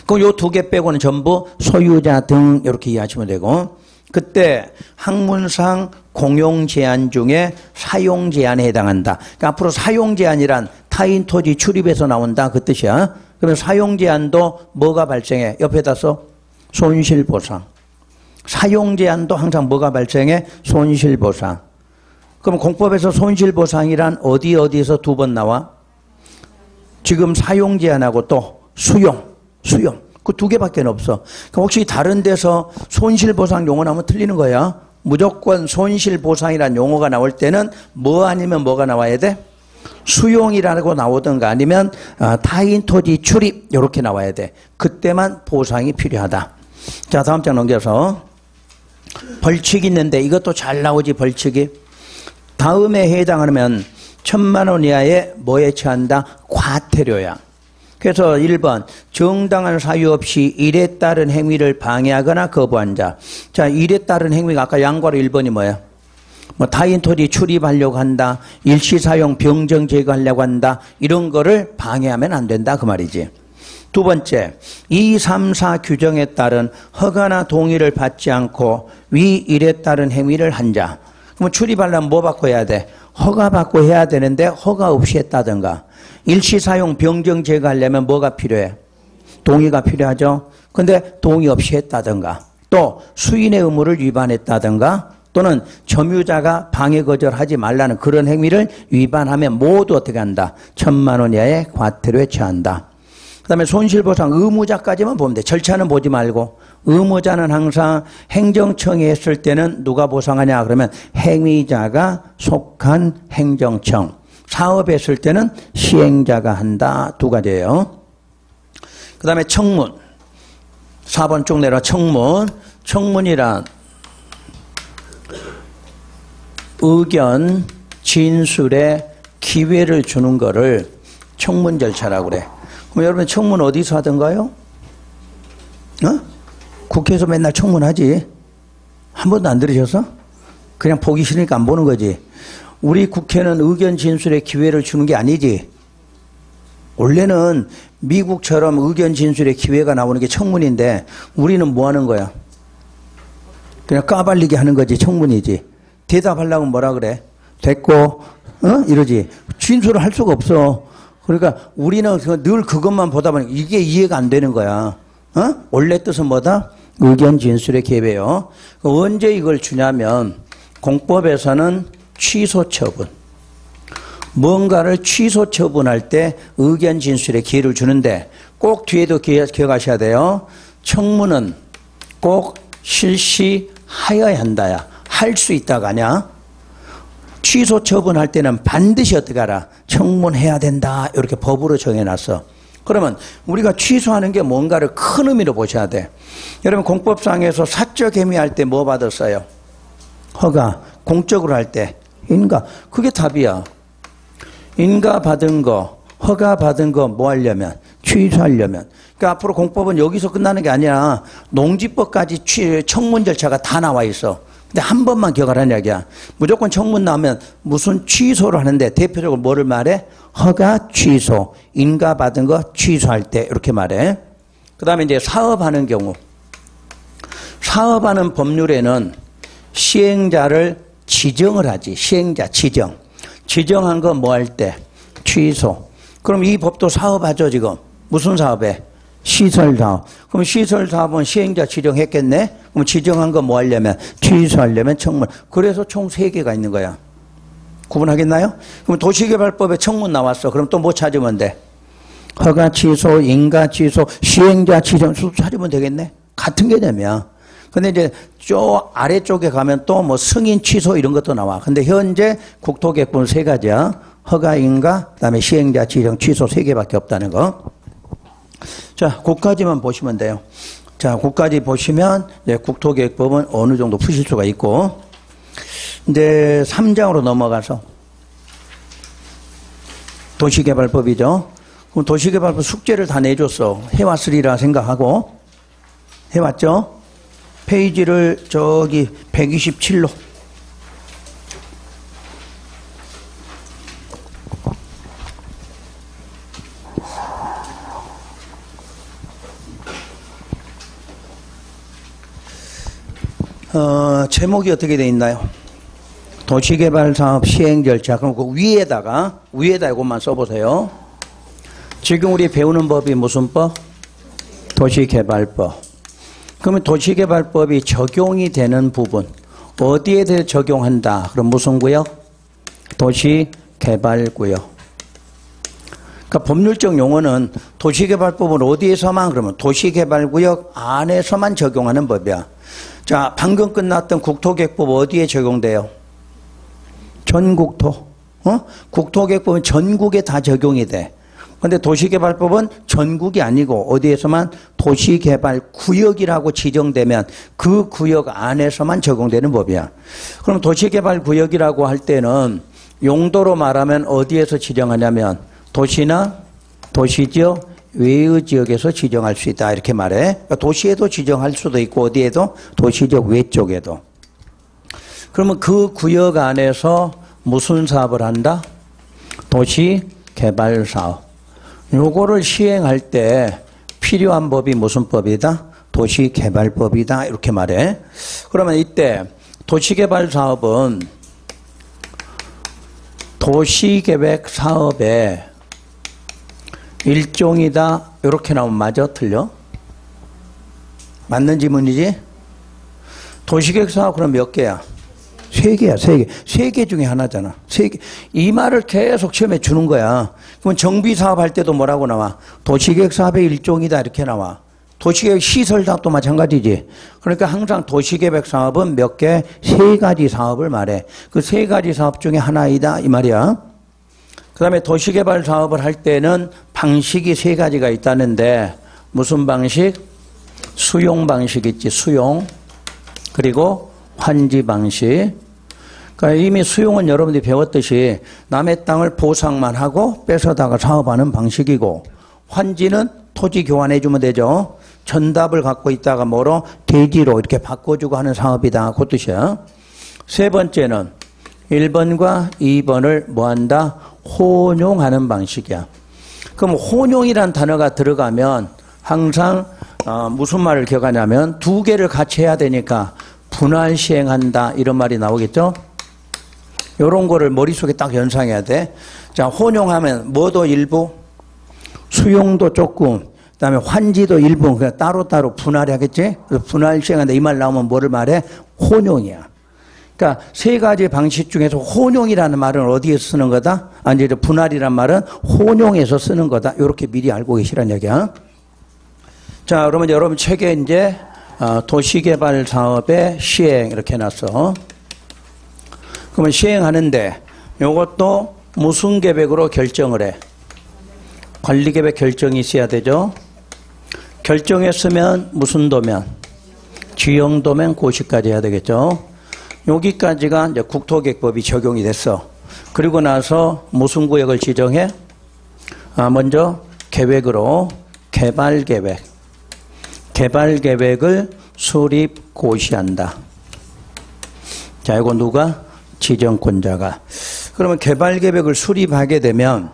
그럼 요 두 개 빼고는 전부 소유자 등 이렇게 이해하시면 되고 그때 학문상 공용 제한 중에 사용 제한에 해당한다. 그러니까 앞으로 사용 제한이란 타인 토지 출입에서 나온다 그 뜻이야. 그러면 사용 제한도 뭐가 발생해? 옆에다 써? 손실보상. 사용 제한도 항상 뭐가 발생해? 손실보상. 그럼 공법에서 손실보상이란 어디에서 두 번 나와? 지금 사용 제한하고 또 수용. 그 두 개밖에 없어. 그럼 혹시 다른 데서 손실보상 용어 나오면 틀리는 거야. 무조건 손실보상이라는 용어가 나올 때는 뭐 아니면 뭐가 나와야 돼? 수용이라고 나오든가 아니면 타인 토지 출입 이렇게 나와야 돼. 그때만 보상이 필요하다. 자 다음 장 넘겨서 벌칙이 있는데 이것도 잘 나오지 벌칙이. 다음에 해당하면 1,000만 원 이하의 뭐에 처한다? 과태료야. 그래서 1번 정당한 사유 없이 일에 따른 행위를 방해하거나 거부한 자. 자 일에 따른 행위가 아까 양과로 1번이 뭐야? 뭐 타인 토지 출입하려고 한다. 일시사용 변경 제거하려고 한다. 이런 거를 방해하면 안 된다 그 말이지. 두 번째 2, 3, 4 규정에 따른 허가나 동의를 받지 않고 위 일에 따른 행위를 한 자. 그럼 출입하려면 뭐 받고 해야 돼? 허가 받고 해야 되는데 허가 없이 했다든가 일시사용 변경 제거하려면 뭐가 필요해? 동의가 필요하죠. 근데 동의 없이 했다든가 또 수인의 의무를 위반했다든가 또는 점유자가 방해 거절하지 말라는 그런 행위를 위반하면 모두 어떻게 한다? 1,000만 원 이하의 과태료에 처한다. 그 다음에 손실보상 의무자까지만 보면 돼. 절차는 보지 말고. 의무자는 항상 행정청에 했을 때는 누가 보상하냐 그러면 행위자가 속한 행정청. 사업에 했을 때는 시행자가 한다. 두 가지예요. 그 다음에 청문. 4번 쭉 내려 청문. 청문이란 의견 진술에 기회를 주는 거를 청문 절차라고 그래. 그럼 여러분 청문 어디서 하던가요? 국회에서 맨날 청문하지. 한 번도 안 들으셔서? 그냥 보기 싫으니까 안 보는 거지. 우리 국회는 의견 진술에 기회를 주는 게 아니지. 원래는 미국처럼 의견 진술에 기회가 나오는 게 청문인데 우리는 뭐 하는 거야? 그냥 까발리게 하는 거지. 청문이지. 대답하려고 뭐라 그래? 됐고 이러지. 진술을 할 수가 없어. 그러니까 우리는 늘 그것만 보다 보니까 이게 이해가 안 되는 거야. 원래 뜻은 뭐다? 의견 진술의 기회예요. 언제 이걸 주냐면 공법에서는 취소 처분. 뭔가를 취소 처분할 때 의견 진술의 기회를 주는데 꼭 뒤에도 기억하셔야 돼요. 청문은 꼭 실시하여야 한다야. 할 수 있다가 아니야. 취소 처분할 때는 반드시 어떻게 하라? 청문해야 된다. 이렇게 법으로 정해놨어. 그러면 우리가 취소하는 게 뭔가를 큰 의미로 보셔야 돼. 여러분 공법상에서 사적 행위할 때 뭐 받았어요? 허가. 공적으로 할 때 인가. 그게 답이야. 인가 받은 거, 허가 받은 거 뭐 하려면? 취소하려면. 그러니까 앞으로 공법은 여기서 끝나는 게 아니라 농지법까지 청문 절차가 다 나와 있어. 근데 한 번만 기억하라는 이야기야. 무조건 청문 나오면 무슨 취소를 하는데 대표적으로 뭐를 말해? 허가 취소, 인가 받은 거 취소할 때 이렇게 말해. 그 다음에 이제 사업하는 경우. 사업하는 법률에는 시행자를 지정을 하지. 시행자 지정. 지정한 거 뭐 할 때? 취소. 그럼 이 법도 사업하죠 지금. 무슨 사업에? 시설사업. 그럼 시설사업은 시행자 지정했겠네? 그럼 지정한 거 뭐 하려면? 취소하려면 청문. 그래서 총 3개가 있는 거야. 구분하겠나요? 그럼 도시개발법에 청문 나왔어. 그럼 또 뭐 찾으면 돼? 허가 취소, 인가 취소, 시행자 지정 수 찾으면 되겠네? 같은 개념이야. 근데 이제 저 아래쪽에 가면 또 뭐 승인 취소 이런 것도 나와. 근데 현재 국토개혁법은 3가지야. 허가, 인가, 그 다음에 시행자 지정 취소 3개밖에 없다는 거. 자, 그까지만 보시면 돼요. 자, 그까지 보시면 이제 국토개혁법은 어느 정도 푸실 수가 있고, 이제 3장으로 넘어가서 도시개발법이죠. 그럼 도시개발법 숙제를 다 내줬어. 해왔으리라 생각하고. 해왔죠? 페이지를 저기 127로. 제목이 어떻게 되어 있나요? 도시개발사업 시행 절차. 그럼 그 위에다 이것만 써보세요. 지금 우리 배우는 법이 무슨 법? 도시개발법. 그러면 도시개발법이 적용이 되는 부분. 어디에 대해 적용한다? 그럼 무슨 구역? 도시개발구역. 그러니까 법률적 용어는 도시개발법은 어디에서만 그러면 도시개발구역 안에서만 적용하는 법이야. 자, 방금 끝났던 국토개혁법 어디에 적용돼요? 전국토. 국토개혁법은 전국에 다 적용이 돼. 그런데 도시개발법은 전국이 아니고 어디에서만 도시개발구역이라고 지정되면 그 구역 안에서만 적용되는 법이야. 그럼 도시개발구역이라고 할 때는 용도로 말하면 어디에서 지정하냐면 도시나 도시지역 외의 지역에서 지정할 수 있다 이렇게 말해. 그러니까 도시에도 지정할 수도 있고 어디에도 도시지역 외 쪽에도. 그러면 그 구역 안에서 무슨 사업을 한다? 도시개발사업. 요거를 시행할 때 필요한 법이 무슨 법이다? 도시개발법이다 이렇게 말해. 그러면 이때 도시개발사업은 도시계획사업의 일종이다 이렇게 나오면 맞아? 틀려? 맞는 지문이지? 도시계획사업 그럼 몇 개야? 3개야, 3개. 3개 중에 하나잖아. 3개. 이 말을 계속 시험에 주는 거야. 그럼 정비사업 할 때도 뭐라고 나와? 도시계획사업의 일종이다 이렇게 나와. 도시계획 시설사업도 마찬가지지. 그러니까 항상 도시계획사업은 몇 개? 3가지 사업을 말해. 그 3가지 사업 중에 하나이다 이 말이야. 그 다음에 도시개발 사업을 할 때는 방식이 3가지가 있다는데 무슨 방식? 수용 방식 있지. 수용. 그리고 환지 방식. 그러니까 이미 수용은 여러분들이 배웠듯이 남의 땅을 보상만 하고 뺏어다가 사업하는 방식이고, 환지는 토지 교환해 주면 되죠. 전답을 갖고 있다가 뭐로? 대지로 이렇게 바꿔주고 하는 사업이다 그 뜻이야. 3번째는 1번과 2번을 뭐한다? 혼용하는 방식이야. 그럼 혼용이란 단어가 들어가면 항상 무슨 말을 기억하냐면 2개를 같이 해야 되니까 분할 시행한다 이런 말이 나오겠죠. 이런 거를 머릿속에 딱 연상해야 돼. 자, 혼용하면 뭐도 일부, 수용도 조금, 그 다음에 환지도 일부, 그냥 따로따로 분할하겠지. 분할 시행한다 이 말 나오면 뭐를 말해? 혼용이야. 그러니까 3가지 방식 중에서 혼용이라는 말은 어디에서 쓰는 거다? 아니, 이제 분할이란 말은 혼용에서 쓰는 거다. 이렇게 미리 알고 계시란 얘기야. 자, 그러면 여러분 책에 이제 도시개발 사업의 시행 이렇게 해놨어. 그러면 시행하는데 이것도 무슨 계획으로 결정을 해? 관리계획 결정이 있어야 되죠. 결정했으면 무슨 도면? 지형도면 고시까지 해야 되겠죠. 여기까지가 이제 국토계획법이 적용이 됐어. 그리고 나서 무슨 구역을 지정해? 먼저 계획으로 개발계획. 개발계획을 수립 고시한다. 자, 이거 누가? 지정권자가. 그러면 개발계획을 수립하게 되면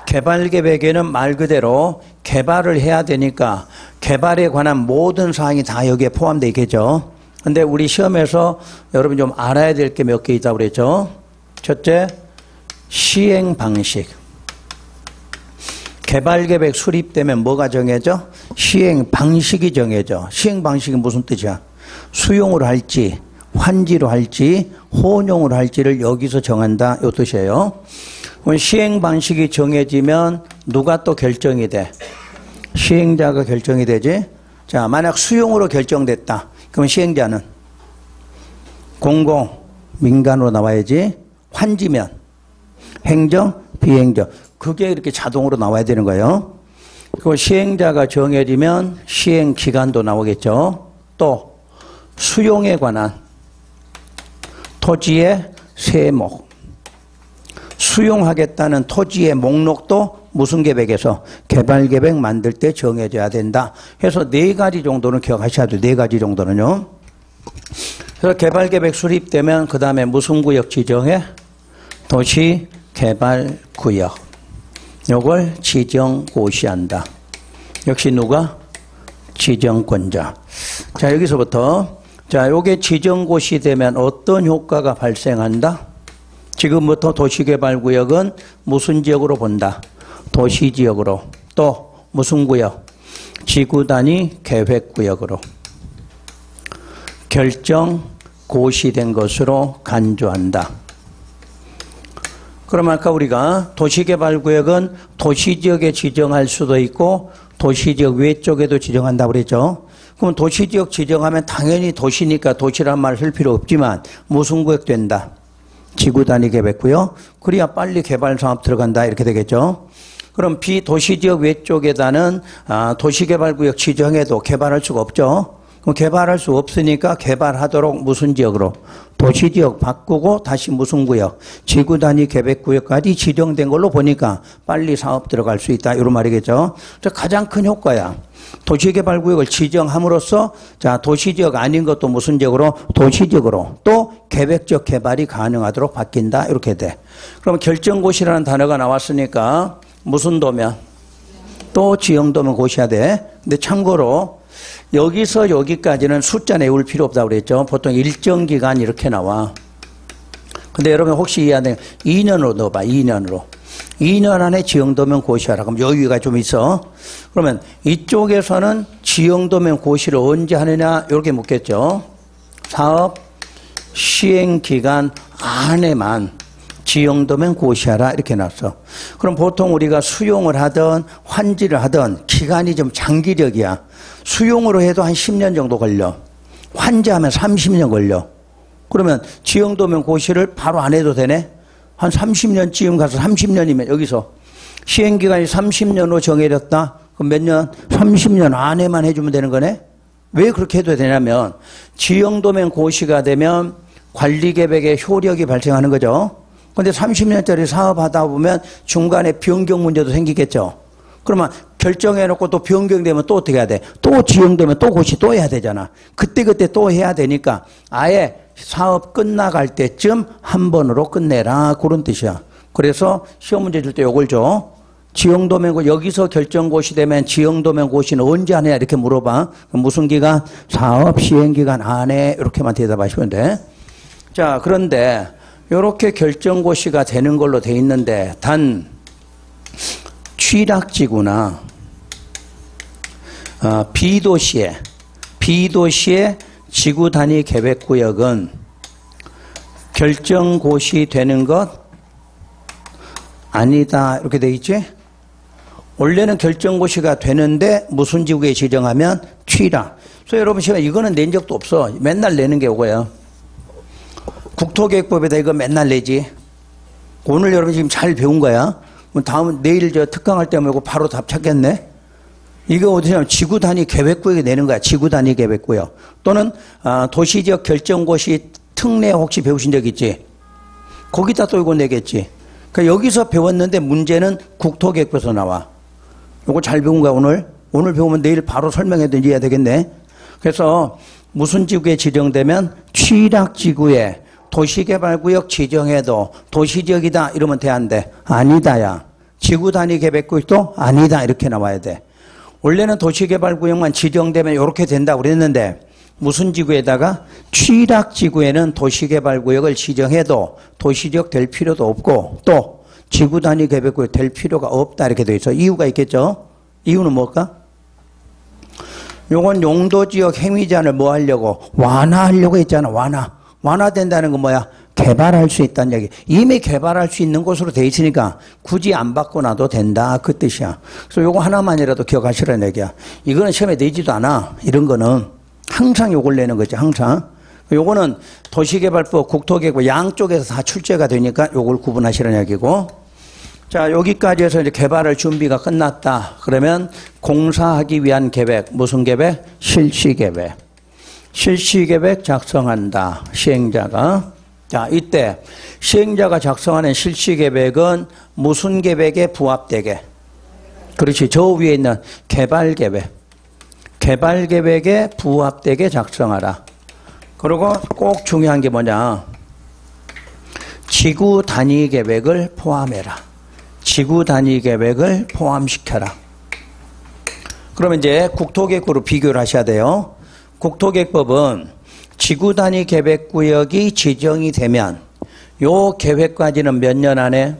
개발계획에는 말 그대로 개발을 해야 되니까 개발에 관한 모든 사항이 다 여기에 포함되어 있겠죠. 근데 우리 시험에서 여러분 좀 알아야 될 게 몇 개 있다고 그랬죠. 첫째, 시행 방식. 개발계획 수립되면 뭐가 정해져? 시행 방식이 정해져. 시행 방식이 무슨 뜻이야? 수용으로 할지, 환지로 할지, 혼용으로 할지를 여기서 정한다. 이 뜻이에요. 시행 방식이 정해지면 누가 또 결정이 돼? 시행자가 결정이 되지. 자, 만약 수용으로 결정됐다. 그럼 시행자는 공공, 민간으로 나와야지. 환지면 행정, 비행정. 그게 이렇게 자동으로 나와야 되는 거예요. 그리고 시행자가 정해지면 시행기간도 나오겠죠. 또 수용에 관한 토지의 세목, 수용하겠다는 토지의 목록도 무슨 계획에서 개발계획 만들 때 정해져야 된다. 해서 4가지 정도는 기억하셔야 돼요. 4가지 정도는요. 그래서 개발계획 수립되면 그 다음에 무슨 구역 지정해? 도시개발구역. 요걸 지정고시한다. 역시 누가? 지정권자. 자, 여기서부터 자, 요게 지정고시 되면 어떤 효과가 발생한다? 지금부터 도시개발구역은 무슨 지역으로 본다? 도시지역으로. 또 무슨 구역? 지구단위 계획구역으로. 결정고시된 것으로 간주한다. 그럼 아까 우리가 도시개발구역은 도시지역에 지정할 수도 있고 도시지역 외쪽에도 지정한다고 그랬죠. 그럼 도시지역 지정하면 당연히 도시니까 도시란 말 쓸 필요 없지만 무슨 구역 된다? 지구단위 계획구역. 그래야 빨리 개발사업 들어간다 이렇게 되겠죠. 그럼 비도시지역 외쪽에다는 도시개발구역 지정해도 개발할 수가 없죠. 그럼 개발할 수 없으니까 개발하도록 무슨 지역으로? 도시지역 바꾸고 다시 무슨 구역? 지구단위 계획구역까지 지정된 걸로 보니까 빨리 사업 들어갈 수 있다 이런 말이겠죠. 가장 큰 효과야. 도시개발구역을 지정함으로써 자 도시지역 아닌 것도 무슨 지역으로? 도시지역으로. 또 계획적 개발이 가능하도록 바뀐다 이렇게 돼. 그럼 결정고시라는 단어가 나왔으니까 무슨 도면? 또 지형도면 고시해야 돼. 근데 참고로 여기서 여기까지는 숫자 내울 필요 없다고 그랬죠. 보통 일정 기간 이렇게 나와. 근데 여러분 혹시 이해 안 되면 2년으로 넣어봐. 2년으로. 2년 안에 지형도면 고시하라. 그럼 여유가 좀 있어. 그러면 이쪽에서는 지형도면 고시를 언제 하느냐 이렇게 묻겠죠. 사업 시행기간 안에만 지형도면 고시하라 이렇게 놨어. 그럼 보통 우리가 수용을 하든 환지를 하든 기간이 좀 장기적이야. 수용으로 해도 한 10년 정도 걸려. 환지하면 30년 걸려. 그러면 지형도면 고시를 바로 안 해도 되네? 한 30년쯤 가서 30년이면 여기서 시행기간이 30년으로 정해졌다? 그럼 몇 년? 30년 안에만 해주면 되는 거네? 왜 그렇게 해도 되냐면 지형도면 고시가 되면 관리계획에 효력이 발생하는 거죠. 그런데 30년짜리 사업하다 보면 중간에 변경 문제도 생기겠죠. 그러면 결정해놓고 또 변경되면 또 어떻게 해야 돼? 또 지형되면 또 고시 또 해야 되잖아. 그때 또 해야 되니까 아예 사업 끝나갈 때쯤 한 번으로 끝내라 그런 뜻이야. 그래서 시험 문제 줄 때 요걸 줘. 지형도면 여기서 결정고시 되면 지형도면 고시는 언제 하느냐 이렇게 물어봐. 그럼 무슨 기간? 사업 시행기간 안에 이렇게만 대답하시면 돼. 자, 그런데 이렇게 결정고시가 되는 걸로 돼 있는데 단 취락지구나 비도시의 지구단위 계획구역은 결정고시 되는 것 아니다 이렇게 돼 있지. 원래는 결정고시가 되는데 무슨 지구에 지정하면 취락. 그래서 여러분 제가 이거는 낸 적도 없어. 맨날 내는 게 이거예요. 국토계획법에다 이거 맨날 내지. 오늘 여러분 지금 잘 배운 거야. 다음 내일 저 특강할 때 말고 바로 답 찾겠네. 이거 어디냐면 지구단위 계획구역에 내는 거야. 지구단위 계획구역. 또는 도시지역 결정고시 특례 혹시 배우신 적 있지? 거기다 또 이거 내겠지. 그러니까 여기서 배웠는데 문제는 국토계획법에서 나와. 이거 잘 배운 거야 오늘. 오늘 배우면 내일 바로 설명해도 이해야 되겠네. 그래서 무슨 지구에 지정되면 취락지구에 도시개발구역 지정해도 도시지역이다 이러면 돼, 안 돼? 아니다야. 지구단위계획구역도 아니다 이렇게 나와야 돼. 원래는 도시개발구역만 지정되면 이렇게 된다고 그랬는데 무슨 지구에다가 취락지구에는 도시개발구역을 지정해도 도시지역 될 필요도 없고 또 지구단위계획구역 될 필요가 없다 이렇게 돼 있어. 이유가 있겠죠? 이유는 뭘까? 요건 용도지역 행위제한을 뭐 하려고? 완화하려고 했잖아. 완화된다는 건 뭐야? 개발할 수 있다는 얘기. 이미 개발할 수 있는 곳으로 돼 있으니까 굳이 안 바꿔놔도 된다 그 뜻이야. 그래서 요거 하나만이라도 기억하시라는 얘기야. 이거는 시험에 내지도 않아. 이런 거는 항상 요걸 내는 거지. 항상. 요거는 도시개발법, 국토개발 양쪽에서 다 출제가 되니까 요걸 구분하시라는 얘기고. 자, 여기까지 해서 이제 개발할 준비가 끝났다. 그러면 공사하기 위한 계획. 무슨 계획? 실시계획. 실시계획 작성한다. 시행자가. 자, 이때 시행자가 작성하는 실시계획은 무슨 계획에 부합되게? 그렇지. 저 위에 있는 개발계획. 개발계획에 부합되게 작성하라. 그리고 꼭 중요한 게 뭐냐? 지구단위계획을 포함해라. 지구단위계획을 포함시켜라. 그러면 이제 국토계획구로 비교를 하셔야 돼요. 국토계획법은 지구단위계획구역이 지정이 되면 요 계획까지는 몇 년 안에?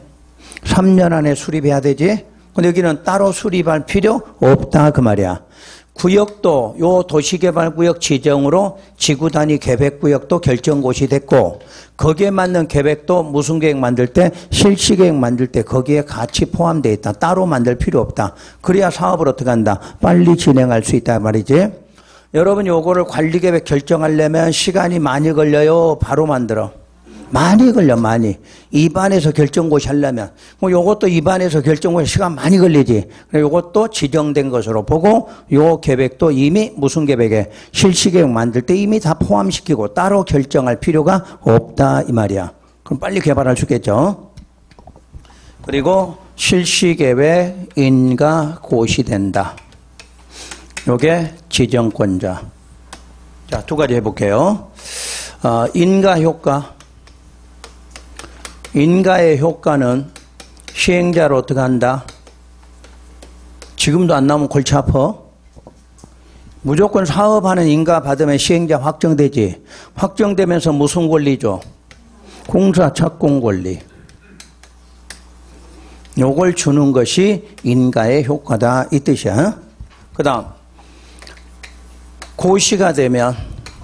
3년 안에 수립해야 되지? 근데 여기는 따로 수립할 필요 없다 그 말이야. 구역도 요 도시개발구역 지정으로 지구단위계획구역도 결정고시 됐고 거기에 맞는 계획도 무슨 계획 만들 때? 실시계획 만들 때 거기에 같이 포함되어 있다. 따로 만들 필요 없다. 그래야 사업을 어떻게 한다? 빨리 진행할 수 있다 말이지. 여러분 요거를 관리계획 결정하려면 시간이 많이 걸려요? 바로 만들어? 많이 걸려 많이. 입안에서 결정고시 하려면 뭐 요것도 입안에서 결정고시 시간 많이 걸리지. 요것도 지정된 것으로 보고 요 계획도 이미 무슨 계획에? 실시계획 만들 때 이미 다 포함시키고 따로 결정할 필요가 없다 이 말이야. 그럼 빨리 개발할 수 있겠죠. 그리고 실시계획 인가 고시된다. 요게 지정권자. 자, 두 가지 해볼게요. 인가 효과. 인가의 효과는 시행자를 어떻게 한다? 지금도 안 나오면 골치 아파. 무조건 사업하는 인가 받으면 시행자 확정되지. 확정되면서 무슨 권리죠? 공사 착공 권리. 요걸 주는 것이 인가의 효과다 이 뜻이야. 그 다음 고시가 되면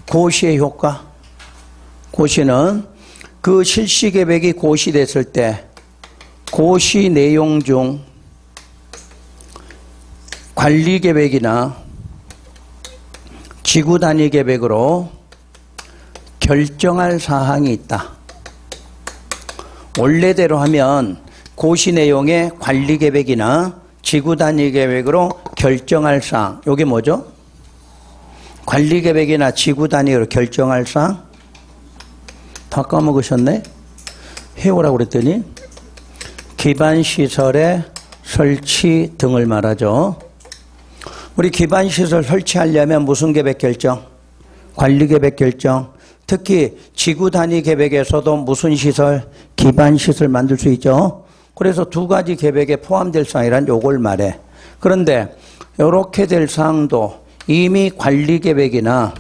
고시의 효과. 고시는 그 실시계획이 고시됐을 때 고시 내용 중 관리계획이나 지구단위계획으로 결정할 사항이 있다. 원래대로 하면 고시 내용의 관리계획이나 지구단위계획으로 결정할 사항. 이게 뭐죠? 관리계획이나 지구단위로 결정할 사항? 다 까먹으셨네? 해오라고 그랬더니 기반시설의 설치 등을 말하죠. 우리 기반시설 설치하려면 무슨 계획 결정? 관리계획 결정. 특히 지구단위계획에서도 무슨 시설? 기반시설 만들 수 있죠. 그래서 두 가지 계획에 포함될 사항이란 요걸 말해. 그런데 이렇게 될 사항도 이미 관리계획이나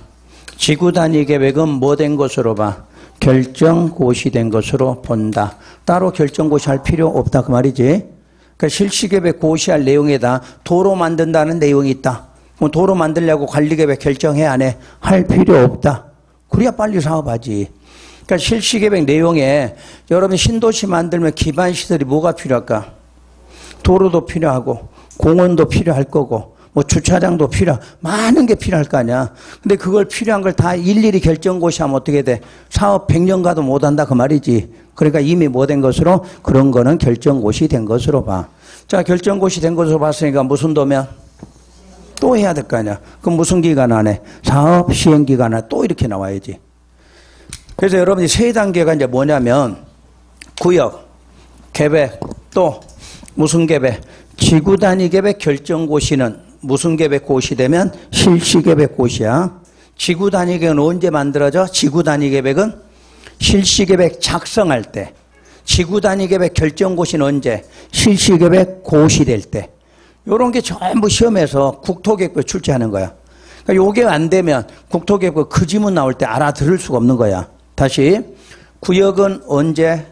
지구단위계획은 뭐 된 것으로 봐? 결정고시된 것으로 본다. 따로 결정고시 할 필요 없다 그 말이지. 그러니까 실시계획 고시할 내용에다 도로 만든다는 내용이 있다. 그럼 도로 만들려고 관리계획 결정해 안 해? 할 필요 없다. 그래야 빨리 사업하지. 그러니까 실시계획 내용에 여러분 신도시 만들면 기반시설이 뭐가 필요할까? 도로도 필요하고 공원도 필요할 거고 뭐 주차장도 많은 게 필요할 거 아니야. 근데 그걸 필요한 걸 다 일일이 결정고시하면 어떻게 돼? 사업 100년 가도 못한다 그 말이지. 그러니까 이미 뭐 된 것으로? 그런 거는 결정고시 된 것으로 봐. 자, 결정고시 된 것으로 봤으니까 무슨 도면? 또 해야 될 거 아니야. 그럼 무슨 기간 안에? 사업 시행기간 안에 또 이렇게 나와야지. 그래서 여러분이 세 단계가 이제 뭐냐면 구역, 계획, 또 무슨 계획? 지구단위 계획 결정고시는 무슨 계획 고시되면 실시계획 고시야. 지구단위 계획은 언제 만들어져? 지구단위 계획은 실시계획 작성할 때, 지구단위계획 결정고시는 언제? 실시계획 고시될 때. 요런 게 전부 시험에서 국토계획부에 출제하는 거야. 그러니까 요게 안 되면 국토계획부 그 지문 나올 때 알아들을 수가 없는 거야. 다시, 구역은 언제?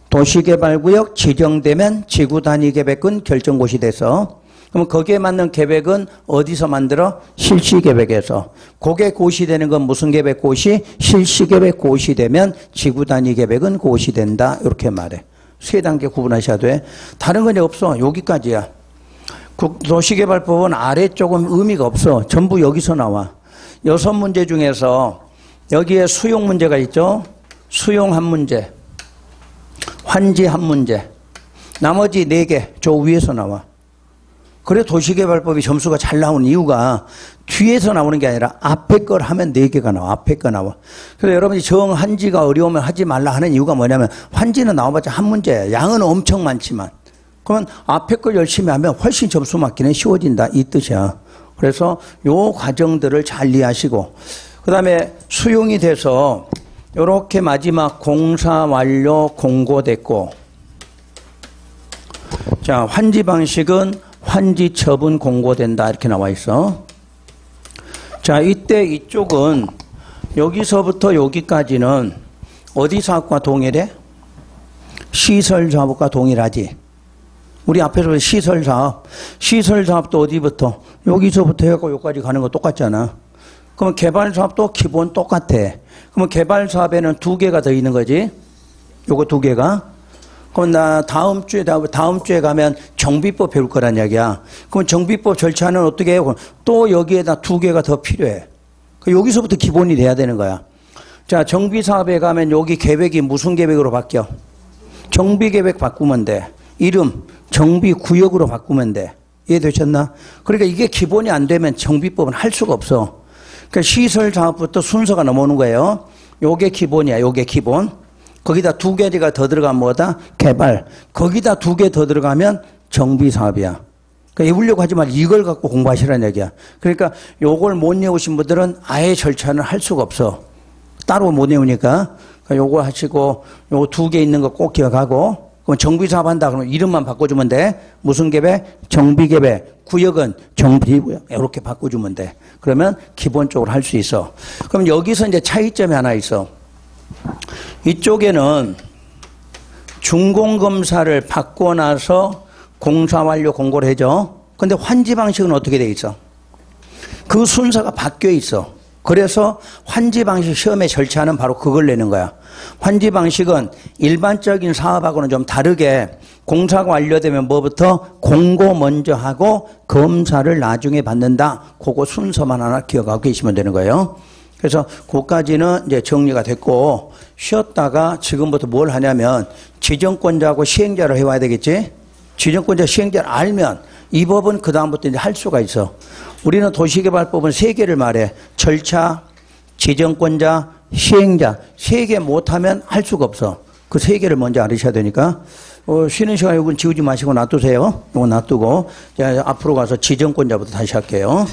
도시개발구역 지정되면 지구단위계획은 결정고시 돼서, 그럼 거기에 맞는 계획은 어디서 만들어? 실시계획에서. 그게 고시되는 건 무슨 계획 고시? 실시계획 고시되면 지구단위계획은 고시된다. 이렇게 말해. 세 단계 구분하셔야 돼. 다른 건 없어. 여기까지야. 도시개발법은 아래쪽은 의미가 없어. 전부 여기서 나와. 6문제 중에서 여기에 수용 문제가 있죠. 수용 한 문제, 환지 한 문제, 나머지 4개 저 위에서 나와. 그래 도시개발법이 점수가 잘 나오는 이유가 뒤에서 나오는 게 아니라 앞에 걸 하면 4개가 나와. 앞에 거 나와. 그래서 여러분이 정한지가 어려우면 하지 말라 하는 이유가 뭐냐면 환지는 나와봤자 한 문제야. 양은 엄청 많지만. 그러면 앞에 걸 열심히 하면 훨씬 점수 맞기는 쉬워진다. 이 뜻이야. 그래서 요 과정들을 잘 이해하시고, 그 다음에 수용이 돼서 요렇게 마지막 공사 완료 공고됐고, 자, 환지 방식은 환지 처분 공고된다. 이렇게 나와 있어. 자, 이때 이쪽은 여기서부터 여기까지는 어디 사업과 동일해? 시설 사업과 동일하지. 우리 앞에서 시설 사업. 시설 사업도 어디부터? 여기서부터 해갖고 여기까지 가는 거 똑같잖아. 그러면 개발 사업도 기본 똑같아. 그러면 개발 사업에는 2개가 더 있는 거지. 요거 2개가. 그럼 나 다음 주에 가면 정비법 배울 거란 이야기야. 그럼 정비법 절차는 어떻게 해요? 또 여기에다 2개가 더 필요해. 여기서부터 기본이 돼야 되는 거야. 자, 정비사업에 가면 여기 계획이 무슨 계획으로 바뀌어? 정비계획 바꾸면 돼. 이름, 정비구역으로 바꾸면 돼. 이해되셨나? 그러니까 이게 기본이 안 되면 정비법은 할 수가 없어. 그러니까 시설사업부터 순서가 넘어오는 거예요. 요게 기본이야. 요게 기본. 거기다 2개가 더 들어가면 뭐다? 개발. 거기다 2개 더 들어가면 정비사업이야. 그러니까 외우려고 하지 말고 이걸 갖고 공부하시라는 얘기야. 그러니까 요걸 못 외우신 분들은 아예 절차는 할 수가 없어. 따로 못 외우니까. 그러니까 요거 하시고 요 2개 있는 거 꼭 기억하고, 그럼 정비사업 한다 그러면 이름만 바꿔주면 돼. 무슨 계획? 정비계획. 구역은 정비구역. 이렇게 바꿔주면 돼. 그러면 기본적으로 할 수 있어. 그럼 여기서 이제 차이점이 하나 있어. 이쪽에는 준공검사를 받고 나서 공사 완료 공고를 해줘. 근데 환지 방식은 어떻게 돼 있어? 그 순서가 바뀌어 있어. 그래서 환지 방식 시험의 절차는 바로 그걸 내는 거야. 환지 방식은 일반적인 사업하고는 좀 다르게 공사가 완료되면 뭐부터? 공고 먼저 하고 검사를 나중에 받는다. 그거 순서만 하나 기억하고 계시면 되는 거예요. 그래서 그까지는 이제 정리가 됐고, 쉬었다가 지금부터 뭘 하냐면 지정권자하고 시행자를 해와야 되겠지? 지정권자 시행자를 알면 이 법은 그다음부터 이제 할 수가 있어. 우리는 도시개발법은 3개를 말해. 절차, 지정권자, 시행자. 3개 못하면 할 수가 없어. 그 3개를 먼저 알으셔야 되니까. 쉬는 시간에 이건 지우지 마시고 놔두세요. 이거 놔두고. 자, 앞으로 가서 지정권자부터 다시 할게요.